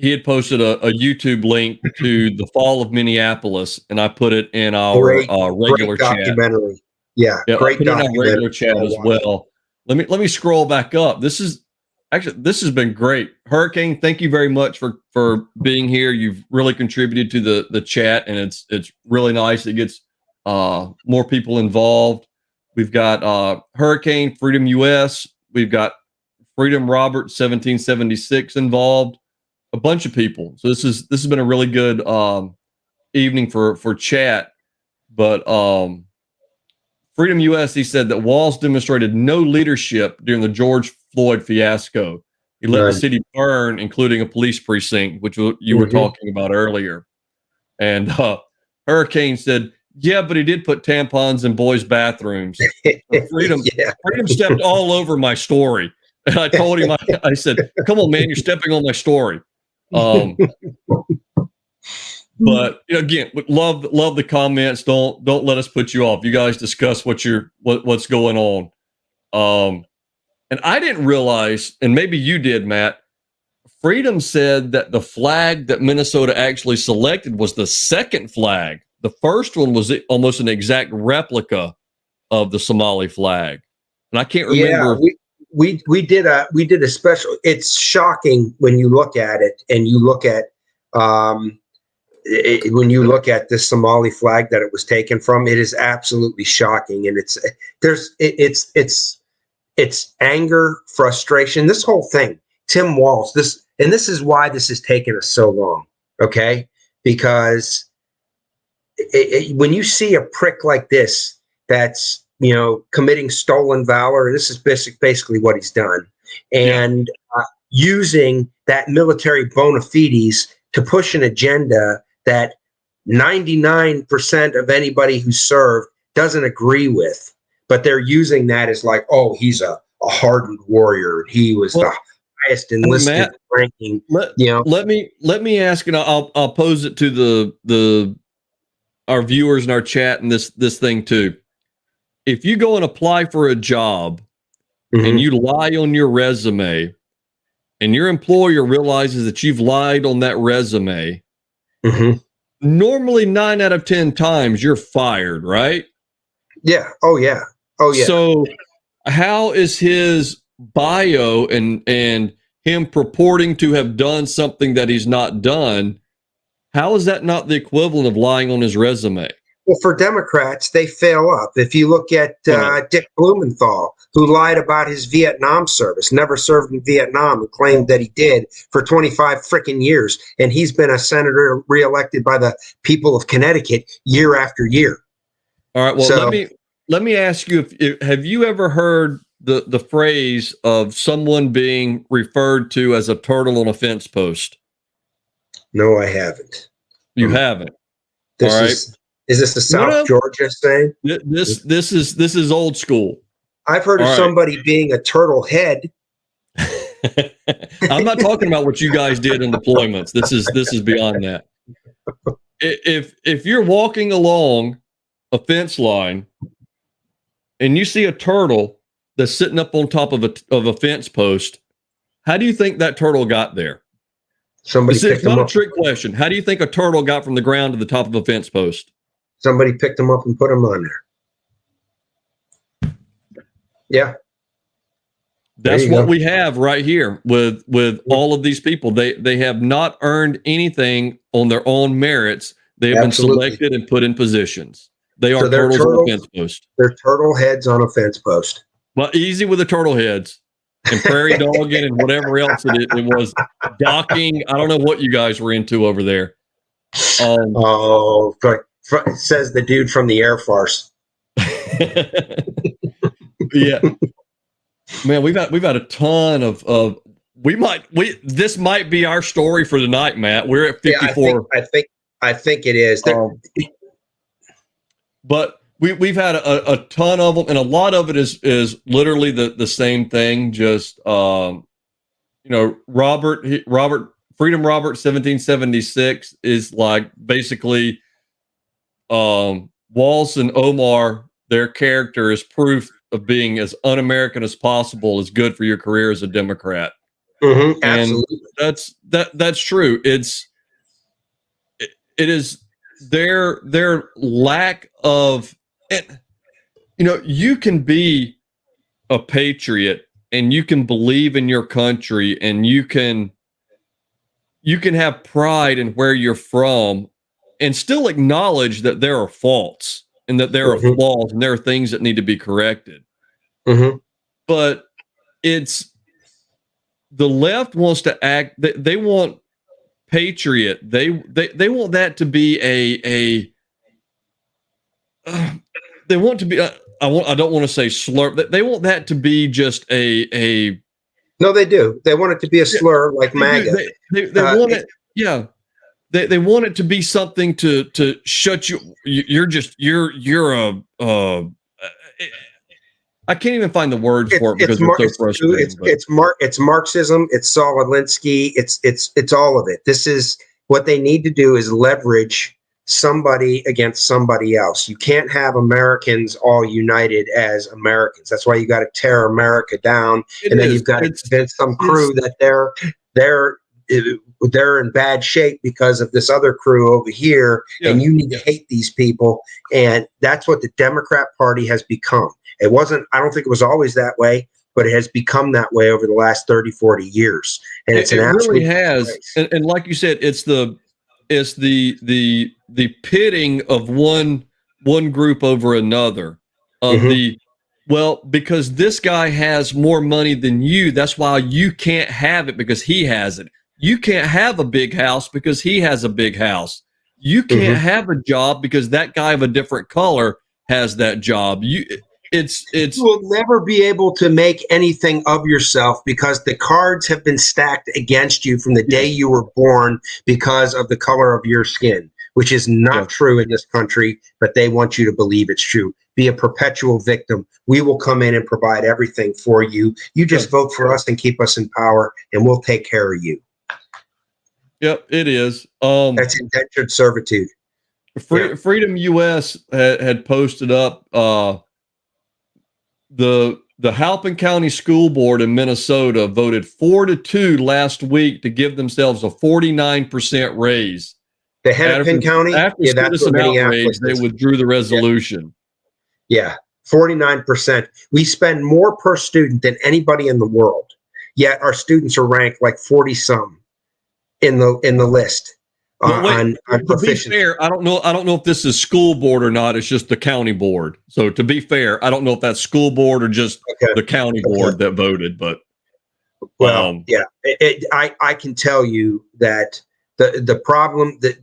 He had posted a YouTube link to the fall of Minneapolis, and I put it in our regular great documentary. chat. Yeah, Great documentary. In our regular chat as well. Let me scroll back up. This has been great. Hurricane, thank you very much for being here. You've really contributed to the chat, and it's really nice. It gets more people involved. We've got Hurricane, Freedom US. We've got Freedom Robert 1776 involved. A bunch of people. So this has been a really good evening for chat. But Freedom US, he said that Walz demonstrated no leadership during the George Floyd fiasco. He let the city burn, including a police precinct, which you were talking about earlier. And Hurricane said, yeah, but he did put tampons in boys' bathrooms. Freedom stepped all over my story. And I told him, I said, come on, man, you're stepping on my story. But again, love the comments. Don't let us put you off. You guys discuss what's going on. And I didn't realize, and maybe you did, Matt. Freedom said that the flag that Minnesota actually selected was the second flag. The first one was almost an exact replica of the Somali flag, and I can't remember. Yeah, we did a special. It's shocking when you look at it, and you look at when you look at this Somali flag that it was taken from. It is absolutely shocking, and it's anger, frustration. This whole thing, Tim Walz. This is why this has taken us so long. Okay, because when you see a prick like this, that's committing stolen valor. This is basically what he's done, and using that military bona fides to push an agenda that 99% of anybody who served doesn't agree with, but they're using that as like, oh, he's a hardened warrior. He was the highest enlisted ranking. Let me ask, and I'll pose it to our viewers in our chat and this thing too. If you go and apply for a job and you lie on your resume and your employer realizes that you've lied on that resume, normally 9 out of 10 times you're fired, right? Yeah. Oh yeah. So how is his bio and him purporting to have done something that he's not done? How is that not the equivalent of lying on his resume? Well, for Democrats, they fail up. If you look at Dick Blumenthal, who lied about his Vietnam service, never served in Vietnam, and claimed that he did for 25 freaking years, and he's been a senator reelected by the people of Connecticut year after year. All right. Well, let me ask you: have you ever heard the phrase of someone being referred to as a turtle on a fence post? No, I haven't. You haven't. All right. Is this the South Georgia thing? This is old school. I've heard of somebody being a turtle head. I'm not talking about what you guys did in deployments. This is beyond that. If you're walking along a fence line and you see a turtle that's sitting up on top of a fence post, how do you think that turtle got there? It's not a trick question. How do you think a turtle got from the ground to the top of a fence post? Somebody picked them up and put them on there. Yeah. That's what we have right here with all of these people. They have not earned anything on their own merits. They have been selected and put in positions. They are turtles on a fence post. They're turtle heads on a fence post. Well, easy with the turtle heads and prairie dogging and whatever else it was. Docking. I don't know what you guys were into over there. Says the dude from the Air Force. Yeah, man, we've had a ton of this might be our story for the night, Matt. We're at 54. Yeah, I think it is. But we've had a ton of them, and a lot of it is literally the same thing. Just Robert Freedom Robert 1776 is like basically Walz and Omar. Their character is proof of being as un-American as possible is good for your career as a Democrat. Mm-hmm, absolutely. And that's true. It is their lack of, you can be a patriot and you can believe in your country and you can have pride in where you're from and still acknowledge that there are faults and that there are flaws and there are things that need to be corrected. Mm-hmm. But it's the left wants to act. They want patriot. They want that to be they want to be. I don't want to say slur. They want that to be just a. No, they do. They want it to be a slur, like MAGA. They want it. Yeah. They want it to be something to shut you. You're a. I can't even find the words for it because it's so frustrating. It's Marxism. It's Saul Alinsky. It's all of it. This is what they need to do is leverage somebody against somebody else. You can't have Americans all united as Americans. That's why you got to tear America down, and then you've got to convince some crew that they're in bad shape because of this other crew over here, and you need to hate these people. And that's what the Democrat Party has become. It wasn't, I don't think it was always that way, but it has become that way over the last 30, 40 years. And it really has. And like you said, it's the pitting of one group over another. Because this guy has more money than you, that's why you can't have it because he has it. You can't have a big house because he has a big house. You can't have a job because that guy of a different color has that job. You will never be able to make anything of yourself because the cards have been stacked against you from the day you were born because of the color of your skin, which is not true in this country, but they want you to believe it's true. Be a perpetual victim. We will come in and provide everything for you. You just vote for us and keep us in power, and we'll take care of you. Yep, it is. That's indentured servitude. Freedom US had posted up the Halpin County School Board in Minnesota voted 4-2 last week to give themselves a 49% raise. The Hennepin County? After citizen outrage, they withdrew the resolution. Yeah, 49%. We spend more per student than anybody in the world, yet our students are ranked like 40-some in the list. On proficiency. To be fair, I don't know if this is school board or not. It's just the county board. So to be fair, I don't know if that's school board or just the county board that voted. But I can tell you that the problem that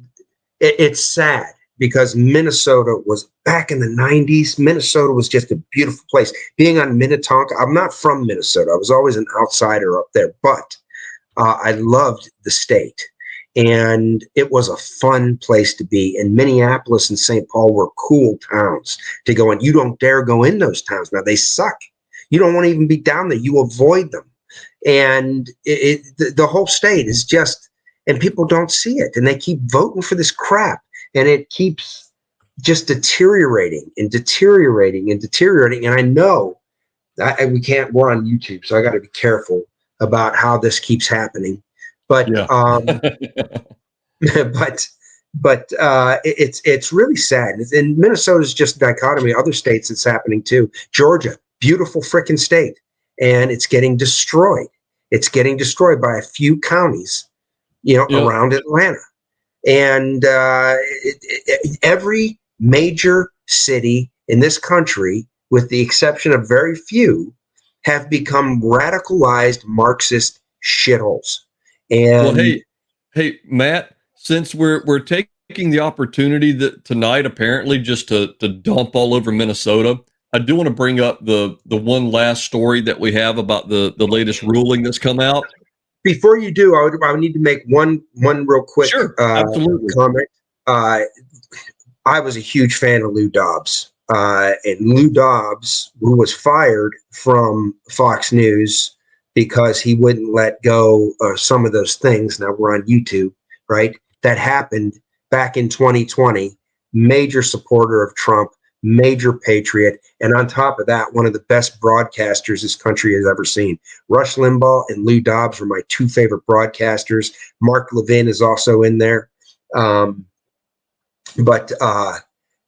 it's sad because Minnesota was back in the 90s. Minnesota was just a beautiful place. Being on Minnetonka, I'm not from Minnesota. I was always an outsider up there, but I loved the state. And it was a fun place to be. And Minneapolis and St. Paul were cool towns to go in. You don't dare go in those towns now. They suck. You don't want to even be down there. You avoid them. And the whole state is just, and people don't see it. And they keep voting for this crap. And it keeps just deteriorating and deteriorating and deteriorating. And I know we're on YouTube, so I got to be careful about how this keeps happening. But it's really sad. And Minnesota's just a dichotomy. Other states, it's happening too. Georgia, beautiful freaking state, and it's getting destroyed. It's getting destroyed by a few counties, around Atlanta. And every major city in this country, with the exception of very few, have become radicalized Marxist shitholes. And hey, Matt, since we're taking the opportunity that tonight, apparently, just to dump all over Minnesota, I do want to bring up the one last story that we have about the latest ruling that's come out. Before you do, I would need to make one real quick Sure, absolutely. comment. I was a huge fan of Lou Dobbs. And Lou Dobbs, who was fired from Fox News because he wouldn't let go of some of those things. Now we're on YouTube, right? That happened back in 2020. Major supporter of Trump, major patriot. And on top of that, one of the best broadcasters this country has ever seen. Rush Limbaugh and Lou Dobbs were my two favorite broadcasters. Mark Levin is also in there. But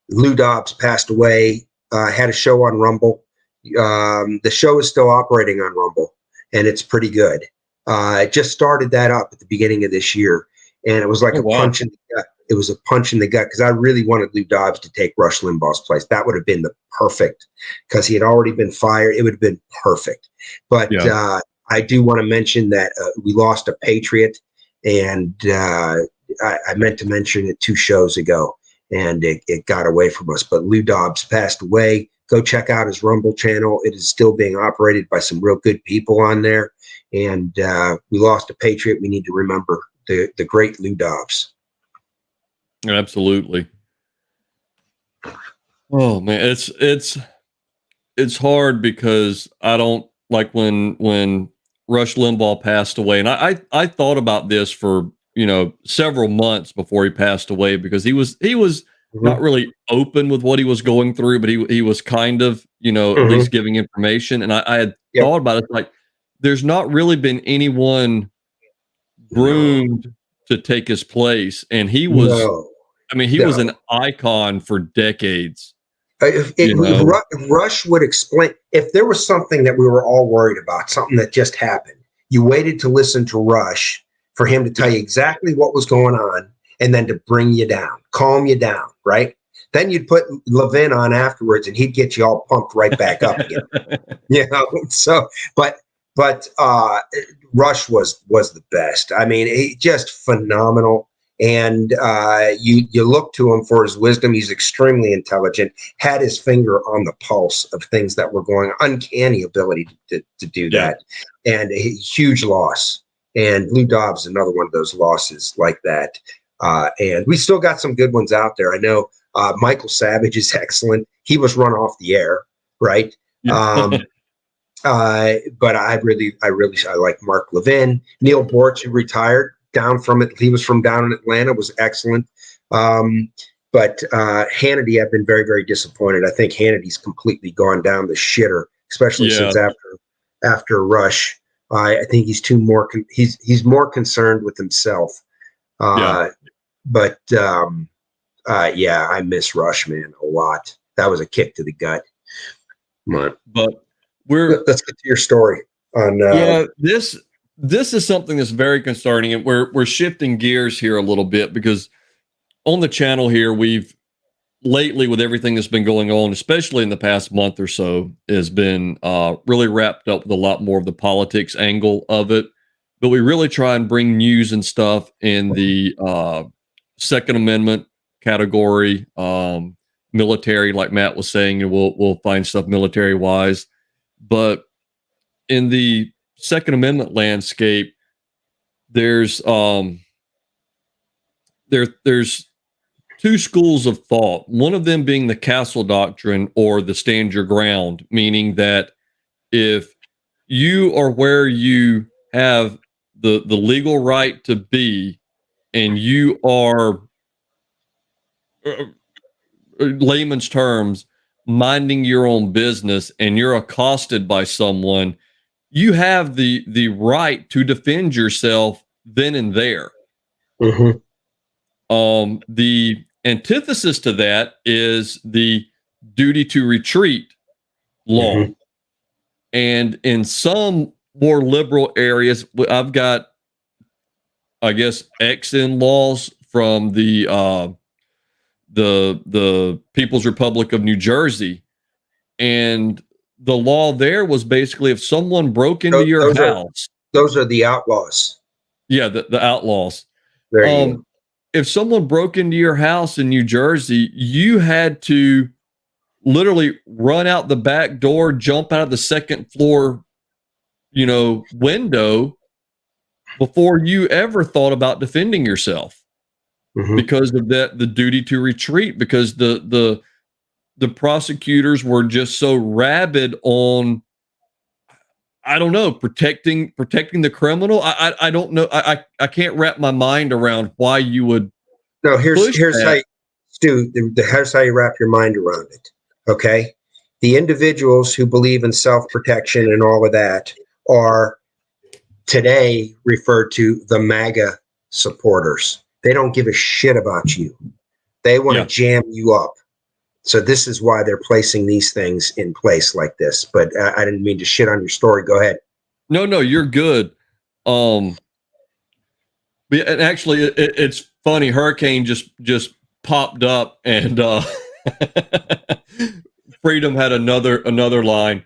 Lou Dobbs passed away, had a show on Rumble. The show is still operating on Rumble, and it's pretty good. It just started that up at the beginning of this year, and it was like punch in the gut. It was a punch in the gut because I really wanted Lou Dobbs to take Rush Limbaugh's place. That would have been the perfect, because he had already been fired. It would have been perfect. But I do want to mention that we lost a patriot, and I meant to mention it 2 shows ago, and it got away from us. But Lou Dobbs passed away. Go check out his Rumble channel. It is still being operated by some real good people on there. And we lost a patriot. We need to remember the great Lou Dobbs. Absolutely. Oh man, it's hard because I don't like when Rush Limbaugh passed away, and I thought about this for several months before he passed away, because he was not really open with what he was going through, but he was kind of at least giving information, and I had thought about it, like there's not really been anyone groomed to take his place, and he was he was an icon for decades. If Rush would explain, if there was something that we were all worried about, something that just happened, you waited to listen to Rush for him to tell you exactly what was going on, and then to bring you down, calm you down, right? Then you'd put Levin on afterwards, and he'd get you all pumped right back up again. So, but Rush was the best. I mean, he just phenomenal. And you look to him for his wisdom. He's extremely intelligent, had his finger on the pulse of things that were going on, uncanny ability to do that, and a huge loss. And Lou Dobbs, another one of those losses like that. And we still got some good ones out there. I know Michael Savage is excellent. He was run off the air, right? But I like Mark Levin. Neil Borch, who retired down from it. He was from down in Atlanta, was excellent. But Hannity, I've been very, very disappointed. I think Hannity's completely gone down the shitter, especially since after Rush. I think he's he's more concerned with himself. But I miss Rush, man, a lot. That was a kick to the gut. But let's get to your story on this is something that's very concerning, and we're shifting gears here a little bit, because on the channel here, we've lately, with everything that's been going on, especially in the past month or so, has been really wrapped up with a lot more of the politics angle of it. But we really try and bring news and stuff in the Second Amendment category, military, like Matt was saying, and we'll find stuff military wise. But in the Second Amendment landscape, there's 2 schools of thought. One of them being the castle doctrine, or the stand your ground, meaning that if you are where you have the legal right to be, and you are, layman's terms, minding your own business, and you're accosted by someone, you have the right to defend yourself then and there. The antithesis to that is the duty to retreat law. And in some more liberal areas, I've got, I guess, ex-in-laws from the People's Republic of New Jersey, and the law there was basically, if someone broke into your house, those are the outlaws. Yeah, the outlaws. There you go. If someone broke into your house in New Jersey, you had to literally run out the back door, jump out of the second floor, window before you ever thought about defending yourself because of the duty to retreat, because the prosecutors were just so rabid on, I don't know, protecting the criminal. I don't know. I can't wrap my mind around why you would. No, here's how you, Stu, here's how you wrap your mind around it. Okay. The individuals who believe in self-protection and all of that are today referred to the MAGA supporters. They don't give a shit about you. They want to jam you up. So this is why they're placing these things in place like this. But I didn't mean to shit on your story. Go ahead. No, you're good. And actually, it's funny. Hurricane just popped up, and Freedom had another line.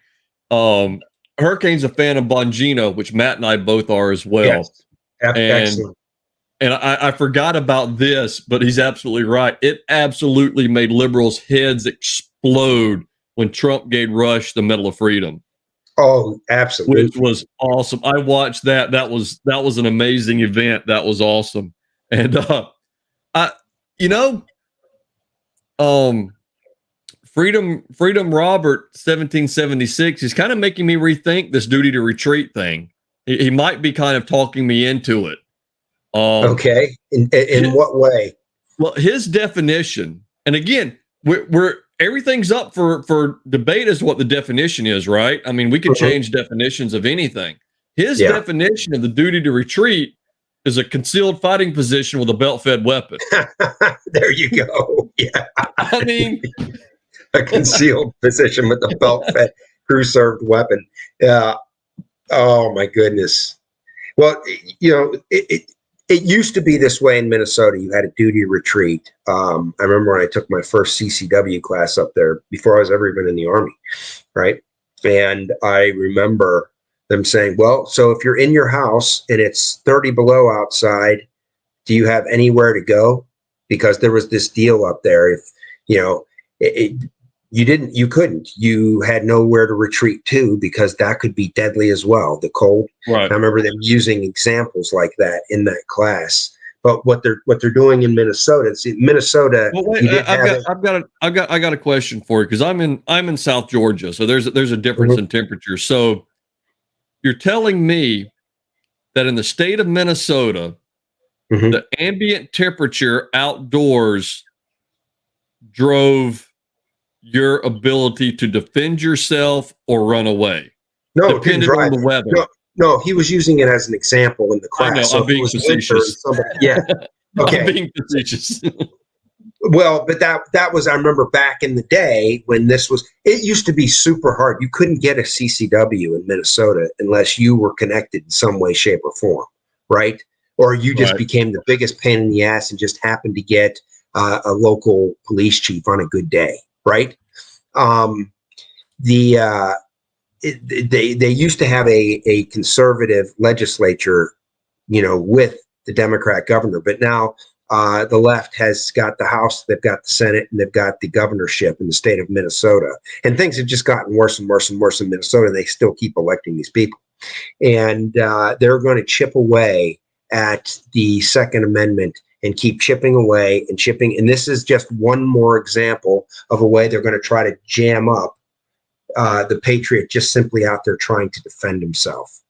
Hurricane's a fan of Bongino, which Matt and I both are as well. Yes. Excellent. And I forgot about this, but he's absolutely right. It absolutely made liberals' heads explode when Trump gave Rush the Medal of Freedom. Oh, absolutely. Which was awesome. I watched that. That was an amazing event. That was awesome. And Freedom Robert 1776 is kind of making me rethink this duty to retreat thing. He might be kind of talking me into it. Okay. In what way? Well, his definition, and again, we're everything's up for debate as to what the definition is, right? I mean, we can change definitions of anything. His definition of the duty to retreat is a concealed fighting position with a belt-fed weapon. There you go. Yeah. I mean, a concealed position with a belt-fed crew-served weapon. Yeah. Oh my goodness. Well, it used to be this way in Minnesota. You had a duty retreat. I remember when I took my first CCW class up there before I was ever even in the Army, right? And I remember them saying, well, so if you're in your house and it's 30 below outside, do you have anywhere to go? Because there was this deal up there. If, you couldn't. You had nowhere to retreat to because that could be deadly as well, the cold. Right. I remember them using examples like that in that class. But what they're doing in Minnesota, Well, wait, I got a question for you, because I'm in South Georgia, so there's a difference in temperature. So you're telling me that in the state of Minnesota, the ambient temperature outdoors drove your ability to defend yourself or run away? No, depending on the weather. No, he was using it as an example in the class. I know, so I'm being facetious. Okay. I'm being facetious. Well, but that was, I remember back in the day when it used to be super hard. You couldn't get a CCW in Minnesota unless you were connected in some way, shape, or form, right? Or you just became the biggest pain in the ass and just happened to get a local police chief on a good day, right? They used to have a conservative legislature, with the Democrat governor, but now the left has got the House, they've got the Senate, and they've got the governorship in the state of Minnesota. And things have just gotten worse and worse and worse in Minnesota. And they still keep electing these people. And they're going to chip away at the Second Amendment and keep chipping away and chipping. And this is just one more example of a way they're going to try to jam up the patriot just simply out there trying to defend himself.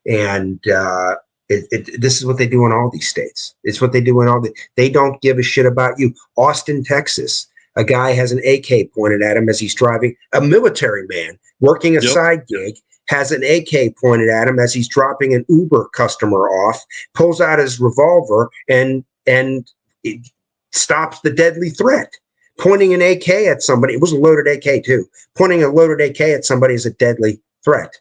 And this is what they do in all these states. It's what they do in they don't give a shit about you. Austin, Texas, a guy has an AK pointed at him as he's driving, a military man working a side gig, has an AK pointed at him as he's dropping an Uber customer off, pulls out his revolver and it stops the deadly threat. Pointing an AK at somebody, it was a loaded AK too. Pointing a loaded AK at somebody is a deadly threat.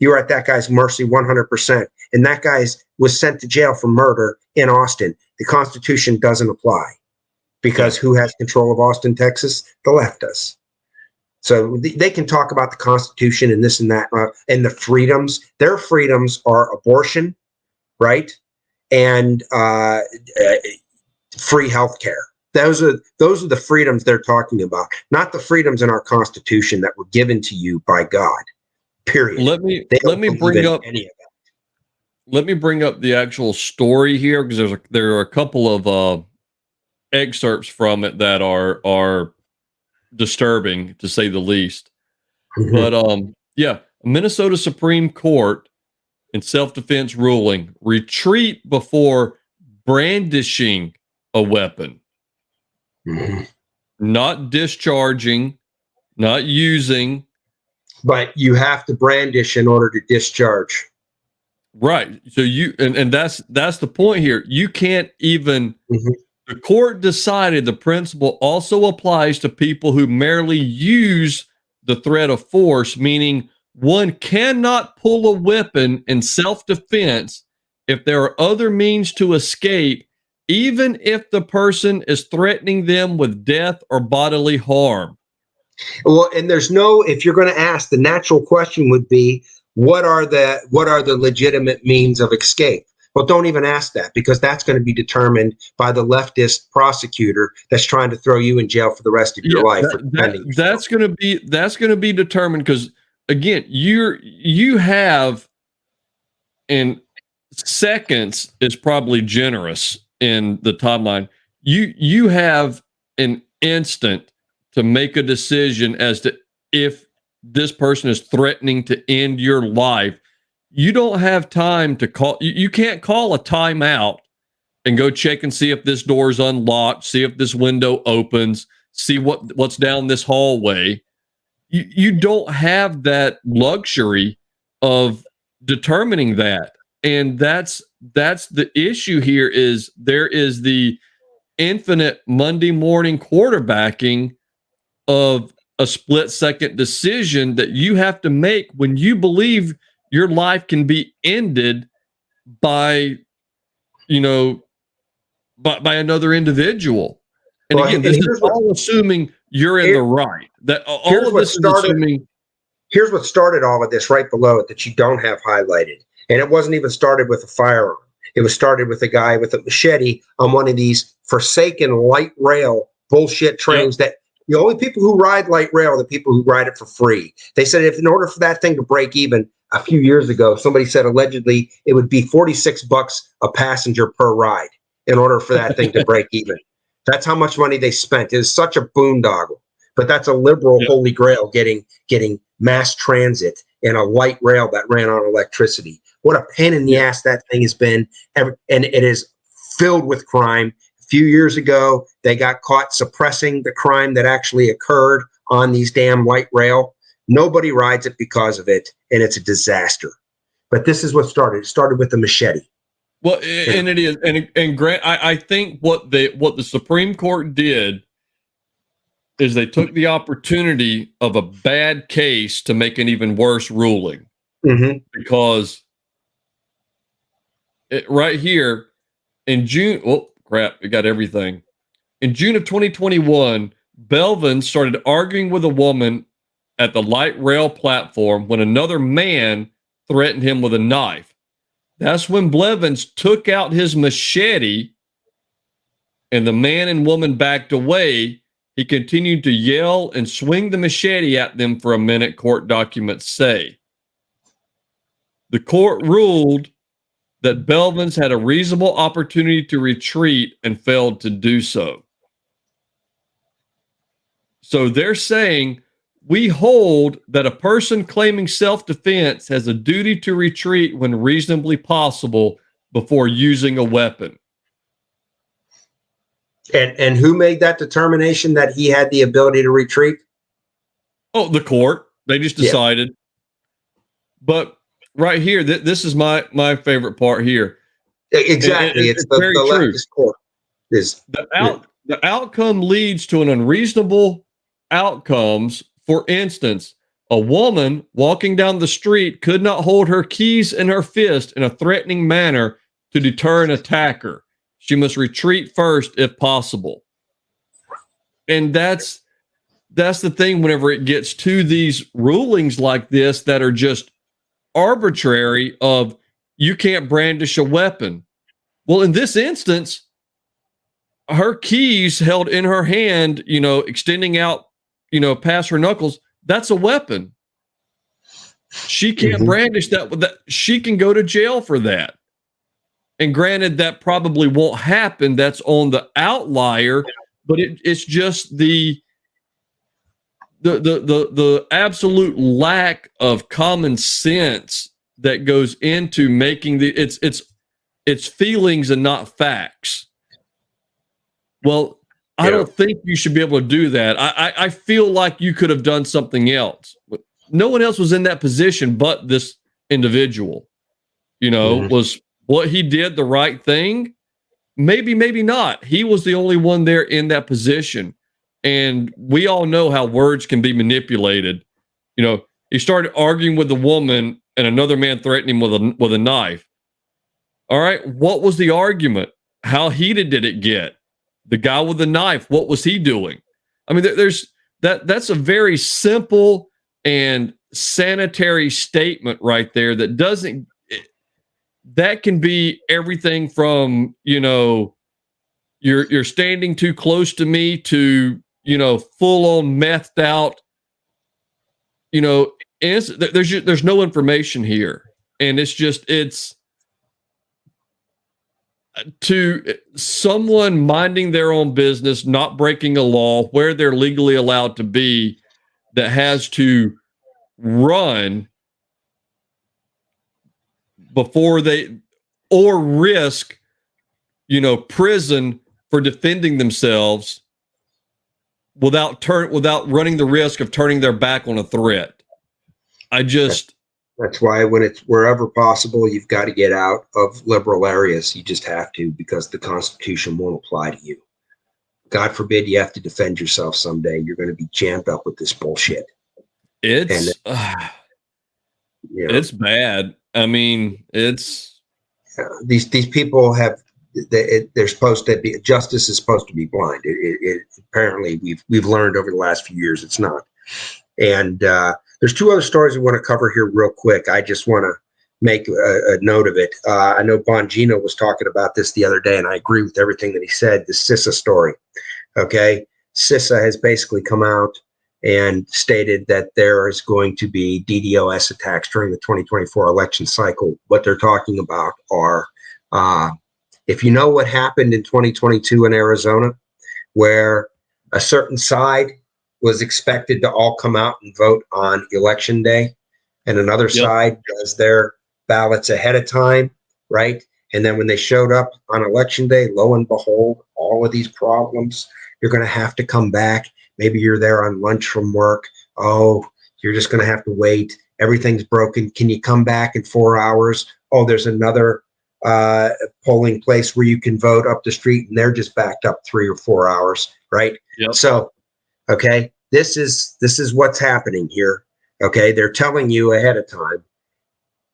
You're at that guy's mercy 100%. And that guy was sent to jail for murder in Austin. The Constitution doesn't apply because who has control of Austin, Texas? The left does. So they can talk about the Constitution and this and that and the freedoms. Their freedoms are abortion, right? And free health care. Those are the freedoms they're talking about, not the freedoms in our Constitution that were given to you by God. Period. Let me bring up any of that. Let me bring up the actual story here, because there are a couple of excerpts from it that are disturbing, to say the least. Mm-hmm. But yeah, Minnesota Supreme Court in self-defense ruling: retreat before brandishing a weapon. Mm-hmm. Not discharging, not using. But you have to brandish in order to discharge. Right. So and that's the point here. You can't even. Mm-hmm. The court decided the principle also applies to people who merely use the threat of force, meaning one cannot pull a weapon in self-defense if there are other means to escape, even if the person is threatening them with death or bodily harm. Well, and if you're going to ask, the natural question would be, what are the legitimate means of escape? Well, don't even ask that, because that's going to be determined by the leftist prosecutor that's trying to throw you in jail for the rest of your life. That's going to be determined, because again, you have, and seconds is probably generous in the timeline. You have an instant to make a decision as to if this person is threatening to end your life. You don't have time to call. You can't call a timeout and go check and see if this door is unlocked, see if this window opens, see what's down this hallway. You don't have that luxury of determining that. And that's the issue here. Is there is the infinite Monday morning quarterbacking of a split-second decision that you have to make when you believe your life can be ended by another individual. And again, this is all assuming you're in the right. That all of this is assuming. Here's what started all of this right below it that you don't have highlighted. And it wasn't even started with a firearm. It was started with a guy with a machete on one of these forsaken light rail bullshit trains. Yep. That the only people who ride light rail are the people who ride it for free. They said if in order for that thing to break even, a few years ago, somebody said allegedly it would be $46 a passenger per ride in order for that thing to break even. That's how much money they spent. It is such a boondoggle. But that's a liberal holy grail, getting mass transit and a light rail that ran on electricity. What a pain in the ass that thing has been. And it is filled with crime. A few years ago, they got caught suppressing the crime that actually occurred on these damn light rail. Nobody rides it because of it, and it's a disaster. But this is what started. It started with the machete. Well, and it is. And Grant, I think what the Supreme Court did is they took the opportunity of a bad case to make an even worse ruling. Mm-hmm. Because right here in June, we got everything. In June of 2021, Belvin started arguing with a woman at the light rail platform when another man threatened him with a knife. That's when Blevins took out his machete and the man and woman backed away. He continued to yell and swing the machete at them for a minute, court documents say. The court ruled that Belvins had a reasonable opportunity to retreat and failed to do so. So they're saying, we hold that a person claiming self-defense has a duty to retreat when reasonably possible before using a weapon. And who made that determination that he had the ability to retreat? Oh, the court. They just decided. Yeah. But right here, this is my favorite part here. Exactly. It's the leftist court. The outcome leads to an unreasonable outcomes. For instance, a woman walking down the street could not hold her keys in her fist in a threatening manner to deter an attacker. She must retreat first if possible. And that's the thing whenever it gets to these rulings like this that are just arbitrary of you can't brandish a weapon. Well, in this instance, her keys held in her hand, extending out, past her knuckles, that's a weapon. She can't brandish that. She can go to jail for that. And granted, that probably won't happen. That's on the outlier, but it's just the absolute lack of common sense that goes into making it's feelings and not facts. Well, I don't think you should be able to do that. I feel like you could have done something else. No one else was in that position but this individual. Was what he did the right thing? Maybe, maybe not. He was the only one there in that position. And we all know how words can be manipulated. He started arguing with the woman and another man threatened him with a knife. All right. What was the argument? How heated did it get? The guy with the knife, what was he doing? I mean, that's a very simple and sanitary statement right there that can be everything from, you're standing too close to me to, full on methed out, there's no information here. And it's to someone minding their own business, not breaking a law where they're legally allowed to be, that has to run before or risk, prison for defending themselves without running the risk of turning their back on a threat. That's why when it's wherever possible, you've got to get out of liberal areas. You just have to, because the Constitution won't apply to you. God forbid you have to defend yourself someday. You're going to be jammed up with this bullshit. It's bad. I mean, it's these people have. They're supposed to be. Justice is supposed to be blind. Apparently we've learned over the last few years it's not. And there's two other stories we want to cover here real quick. I just want to make a note of it. I know Bongino was talking about this the other day, and I agree with everything that he said. The CISA story. Okay, CISA has basically come out and stated that there is going to be DDoS attacks during the 2024 election cycle. What they're talking about are, if you know what happened in 2022 in Arizona, where a certain side was expected to all come out and vote on election day, and another side does their ballots ahead of time, right? And then when they showed up on election day, lo and behold, all of these problems, you're going to have to come back. Maybe you're there on lunch from work. Oh, you're just going to have to wait. Everything's broken. Can you come back in 4 hours? Oh, there's another polling place where you can vote up the street, and they're just backed up 3 or 4 hours, right? Yep. So, okay, this is what's happening here. Okay, they're telling you ahead of time,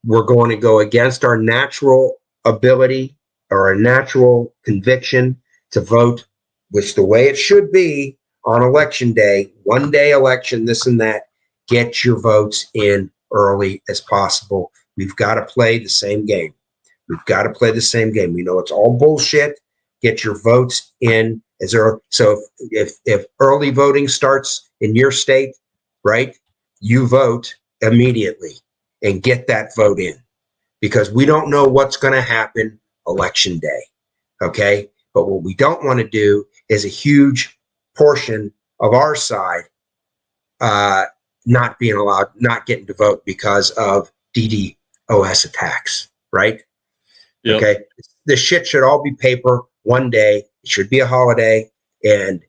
we're going to go against our natural ability or our natural conviction to vote, which the way it should be on election day, 1 day election, this and that. Get your votes in early as possible. We've got to play the same game. We've got to play the same game. We know it's all bullshit. Get your votes in as early. So if early voting starts in your state, right, you vote immediately and get that vote in, because we don't know what's going to happen election day. Okay. But what we don't want to do is a huge portion of our side not being allowed, not getting to vote because of DDoS attacks, right? Yep. Okay. This shit should all be paper 1 day. It should be a holiday, and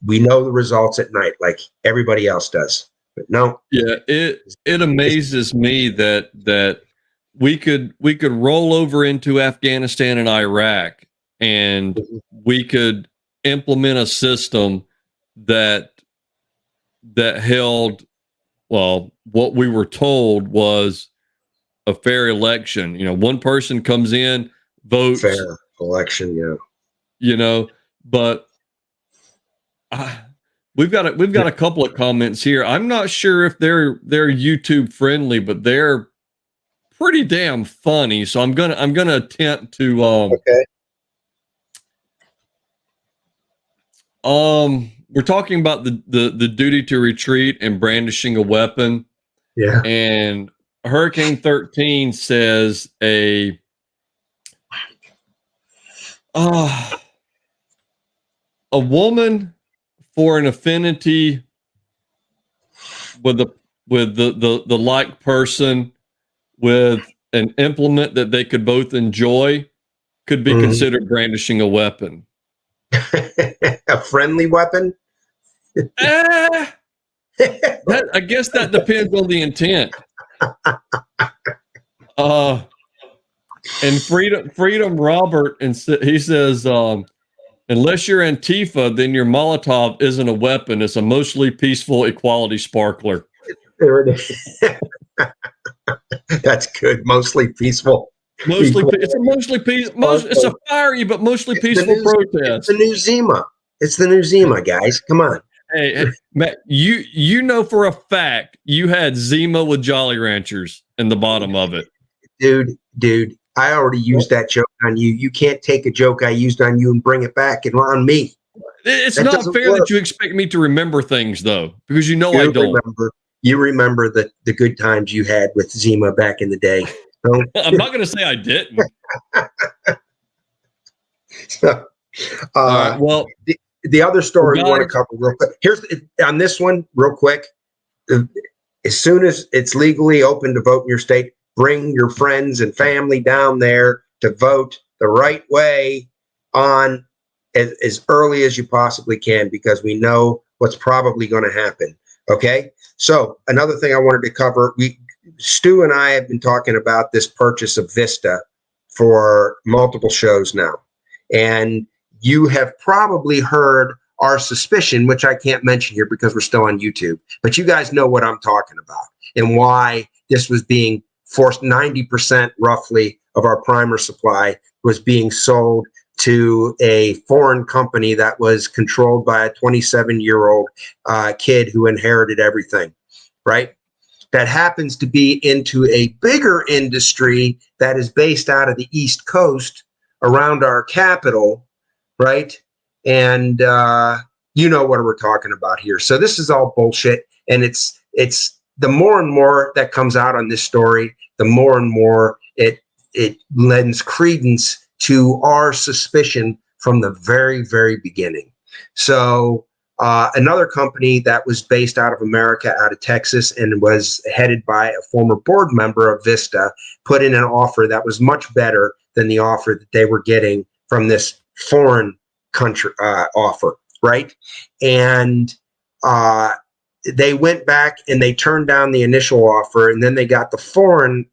we know the results at night like everybody else does. But no. Yeah, it amazes me that we could roll over into Afghanistan and Iraq, and we could implement a system that held, well, what we were told was a fair election. One person comes in, votes. Fair election, yeah. But we've got a couple of comments here. I'm not sure if they're YouTube friendly, but they're pretty damn funny. So I'm gonna attempt to okay. We're talking about the duty to retreat and brandishing a weapon. Yeah. And Hurricane 13 says a woman for an affinity with the like person with an implement that they could both enjoy could be considered brandishing a weapon. A friendly weapon? I guess that depends on the intent. And Freedom Robert, and he says, unless you're Antifa, then your Molotov isn't a weapon. It's a mostly peaceful equality sparkler. There it is. That's good. Mostly peaceful. It's a mostly peaceful. It's a fiery but mostly peaceful protest. It's the new Zima. It's the new Zima, guys. Come on. Hey, Matt, you know for a fact you had Zima with Jolly Ranchers in the bottom of it. Dude, I already used that joke on you. You can't take a joke I used on you and bring it back and on me. It's not fair that you expect me to remember things, though, because you know I don't. You remember the good times you had with Zima back in the day. So, I'm not going to say I didn't. So, right, well, the other story we want to cover real quick. Here's on this one, real quick. As soon as it's legally open to vote in your state, bring your friends and family down there to vote the right way on as early as you possibly can, because we know what's probably going to happen. Okay. So another thing I wanted to cover, Stu and I have been talking about this purchase of Vista for multiple shows now. And you have probably heard our suspicion, which I can't mention here because we're still on YouTube, but you guys know what I'm talking about and why this was being forced. 90% roughly of our primer supply was being sold to a foreign company that was controlled by a 27-year-old kid who inherited everything, right? That happens to be into a bigger industry that is based out of the East Coast around our capital, right? And you know what we're talking about here. So this is all bullshit. And it's the more and more that comes out on this story, the more and more it lends credence to our suspicion from the very, very beginning. So another company that was based out of America, out of Texas, and was headed by a former board member of Vista, put in an offer that was much better than the offer that they were getting from this foreign country offer, right? And they went back and they turned down the initial offer, and then they got the foreign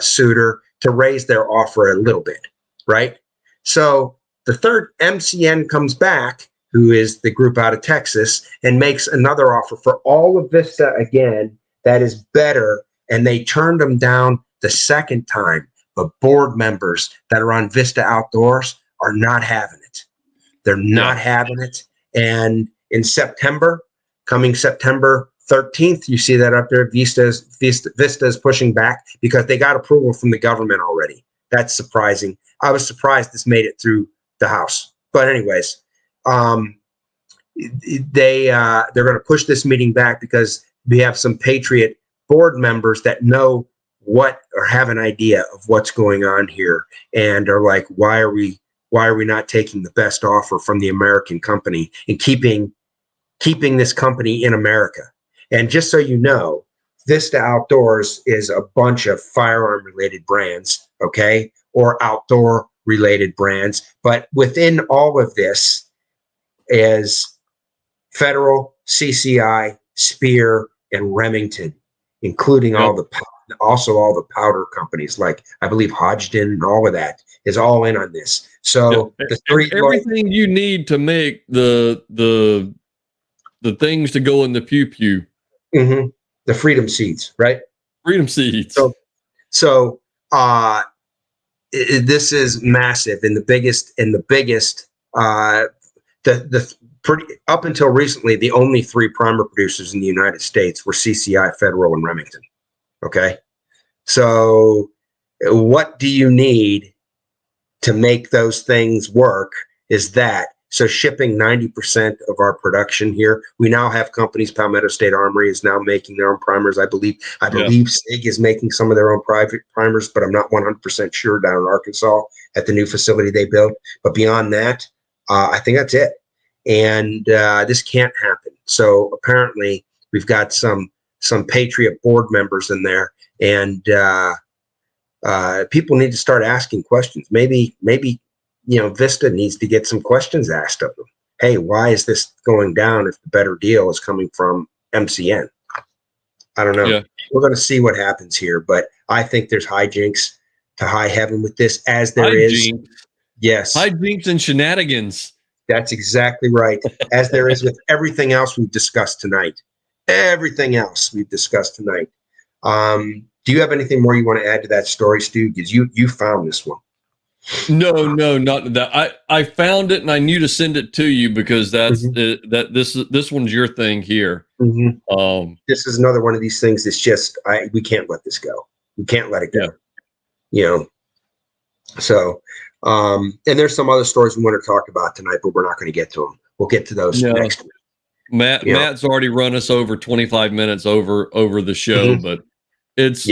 suitor to raise their offer a little bit, right? So the third MCN comes back, who is the group out of Texas, and makes another offer for all of Vista again that is better, and they turned them down the second time. But board members that are on Vista Outdoors are not having it. They're not having it. And in September, coming September 13th, you see that up there, Vista is pushing back because they got approval from the government already. That's surprising. I was surprised this made it through the House. But anyways, they're going to push this meeting back because we have some Patriot board members that know what or have an idea of what's going on here and are like, why are we not taking the best offer from the American company and keeping this company in America? And just so you know, Vista Outdoors is a bunch of firearm related brands, okay, or outdoor related brands. But within all of this is Federal, CCI, Spear, and Remington, including also all the powder companies, like I believe Hodgdon and all of that is all in on this. So everything you need to make the things to go in the pew pew. Mm-hmm. The freedom seeds, right? Freedom seeds. So this is massive, and the biggest up until recently, the only three primer producers in the United States were CCI, Federal, and Remington. Okay. So what do you need to make those things work is that So shipping 90% of our production here. We now have companies. Palmetto State Armory is now making their own primers. I believe SIG is making some of their own private primers, but I'm not 100% sure down in Arkansas at the new facility they built. But beyond that, I think that's it. And this can't happen. So apparently we've got some Patriot board members in there, and people need to start asking questions. Maybe Vista needs to get some questions asked of them. Hey, why is this going down if the better deal is coming from MCN? I don't know. Yeah. We're going to see what happens here, but I think there's hijinks to high heaven with this, as there is. Yes. Hijinks and shenanigans. That's exactly right. As there is with everything else we've discussed tonight. Everything else we've discussed tonight. Do you have anything more you want to add to that story, Stu? Because you found this one. No, not that. I found it and I knew to send it to you because that's this one's your thing here. Mm-hmm. This is another one of these things that's just we can't let this go. We can't let it go. Yeah. So and there's some other stories we want to talk about tonight, but we're not going to get to them. We'll get to those next week. Matt's already run us over 25 minutes over the show, but it's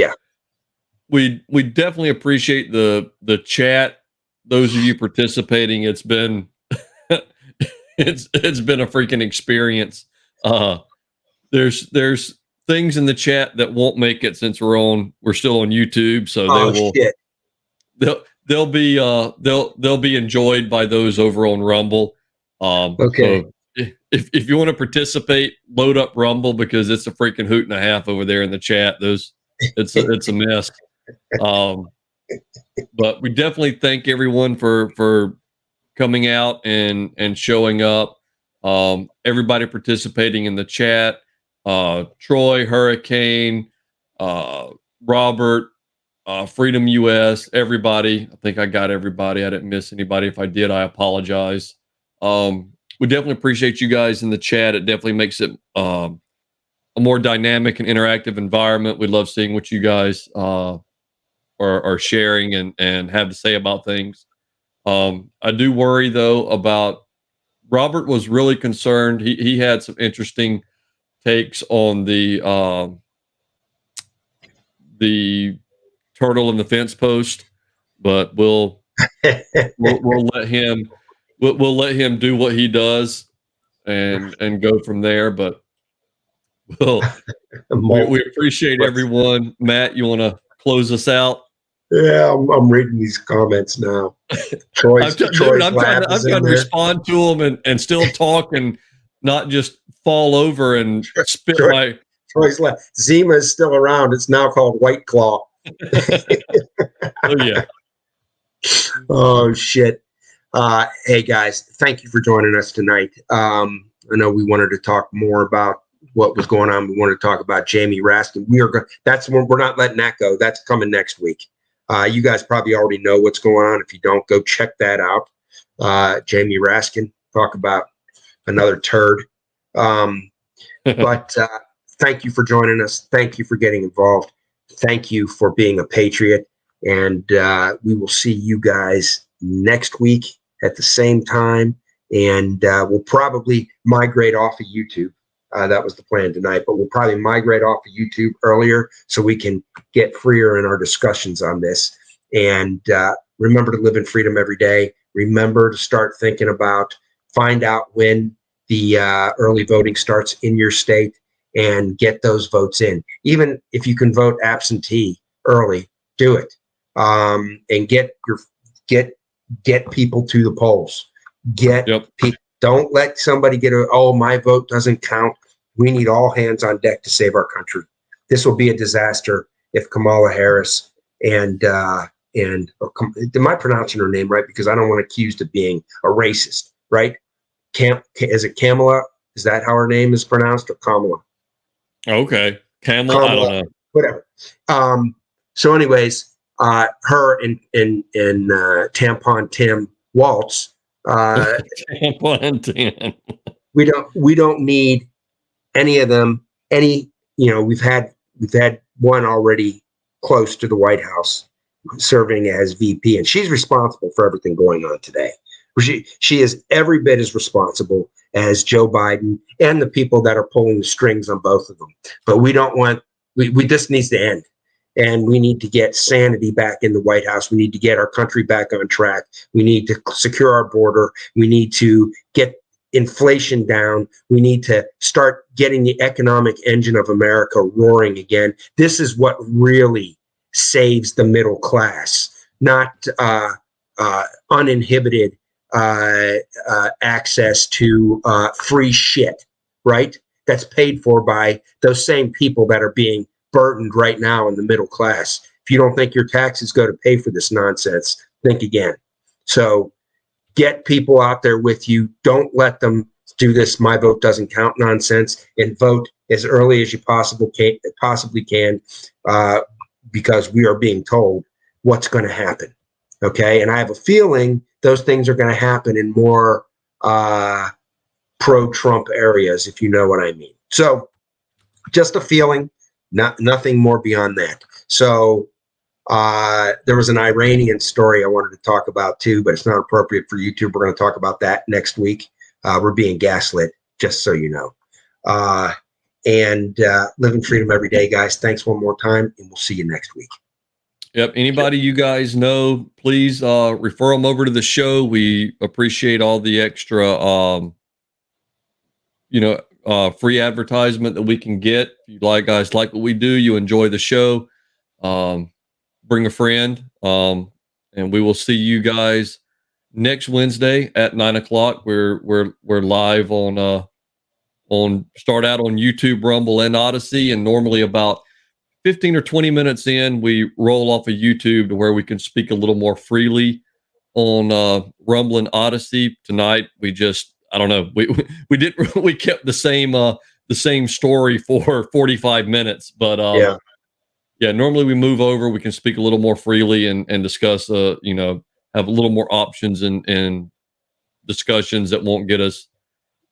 we definitely appreciate the chat. Those of you participating, it's been it's been a freaking experience. There's things in the chat that won't make it since we're still on YouTube, so they'll be enjoyed by those over on Rumble. Okay. So if you want to participate, load up Rumble because it's a freaking hoot and a half over there in the chat. It's a mess. But we definitely thank everyone for coming out and showing up. Everybody participating in the chat. Troy, Hurricane, Robert, Freedom US, everybody. I think I got everybody. I didn't miss anybody. If I did, I apologize. We definitely appreciate you guys in the chat. It definitely makes it a more dynamic and interactive environment. We love seeing what you guys are sharing and have to say about things. I do worry though about Robert was really concerned. He had some interesting takes on the turtle in the fence post, but we'll let him. We'll let him do what he does and go from there. But we appreciate everyone. Matt, you want to close us out? Yeah, I'm reading these comments now. I'm trying to respond to them and still talk and not just fall over and spit my. Troy's left. Zima is still around. It's now called White Claw. Oh yeah. Oh shit. Hey guys, thank you for joining us tonight. I know we wanted to talk more about what was going on. We wanted to talk about Jamie Raskin. We're not letting that go. That's coming next week. You guys probably already know what's going on. If you don't, go check that out. Jamie Raskin, talk about another turd. But thank you for joining us. Thank you for getting involved. Thank you for being a patriot. And we will see you guys next week at the same time, and we'll probably migrate off of YouTube. That was the plan tonight, but we'll probably migrate off of YouTube earlier so we can get freer in our discussions on this. And remember to live in freedom every day. Remember to start thinking about, find out when the early voting starts in your state and get those votes in. Even if you can vote absentee early, do it. And get people to the polls. People. Don't let somebody my vote doesn't count. We need all hands on deck to save our country. This will be a disaster if Kamala Harris and am I pronouncing her name right? Because I don't want accused of being a racist, right? Is it Kamala? Is that how her name is pronounced, or Kamala? Okay, Kamala. I don't know. Whatever. So, anyways. Her and Tampon Tim Walz. Tampon Tim. We don't need any of them. We've had one already close to the White House serving as VP, and she's responsible for everything going on today. She is every bit as responsible as Joe Biden and the people that are pulling the strings on both of them. But we don't want, this needs to end. And we need to get sanity back in the White House. We need to get our country back on track. We need to secure our border. We need to get inflation down. We need to start getting the economic engine of America roaring again. This is what really saves the middle class, not uninhibited access to free shit, right? That's paid for by those same people that are being burdened right now in the middle class. If you don't think your taxes go to pay for this nonsense, think again. So get people out there with you. Don't let them do this "my vote doesn't count" nonsense, and vote as early as you possibly can, because we are being told what's going to happen. Okay, and I have a feeling those things are going to happen in more pro-Trump areas, if you know what I mean. So, just a feeling. Nothing more beyond that. So there was an Iranian story I wanted to talk about too, but it's not appropriate for YouTube. We're going to talk about that next week. We're being gaslit, just so you know. And live in freedom every day, guys. Thanks one more time, and we'll see you next week. Yep. Anybody you guys know, please refer them over to the show. We appreciate all the extra, free advertisement that we can get. If you guys like what we do, you enjoy the show, bring a friend, and we will see you guys next Wednesday at 9:00. We're live start out on YouTube, Rumble, and Odysee, and normally about 15 or 20 minutes in, we roll off of YouTube to where we can speak a little more freely on Rumble and Odysee. Tonight, we just, I don't know, we kept the same story for 45 minutes, but yeah, normally we move over, we can speak a little more freely and discuss, have a little more options and discussions that won't get us,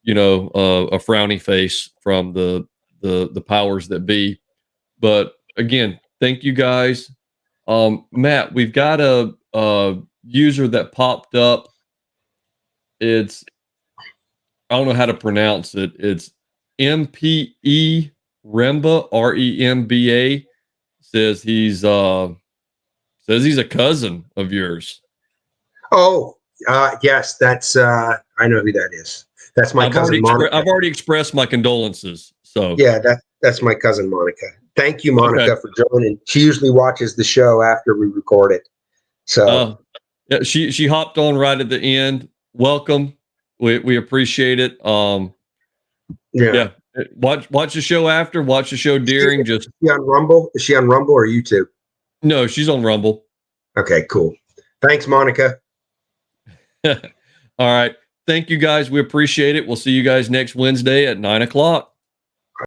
a frowny face from the powers that be. But again, thank you guys. Matt, we've got a user that popped up. I don't know how to pronounce it. It's MPE Remba, REMBA. Says he's a cousin of yours. Oh, yes, that's I know who that is. That's my cousin Monica. I've already expressed my condolences. So yeah, that's my cousin Monica. Thank you, Monica, for joining. She usually watches the show after we record it. So yeah, she hopped on right at the end. Welcome. We appreciate it. Yeah. Watch the show after. Watch the show during. Is she on Rumble? Is she on Rumble or YouTube? No, she's on Rumble. Okay, cool. Thanks, Monica. All right. Thank you guys. We appreciate it. We'll see you guys next Wednesday at 9:00.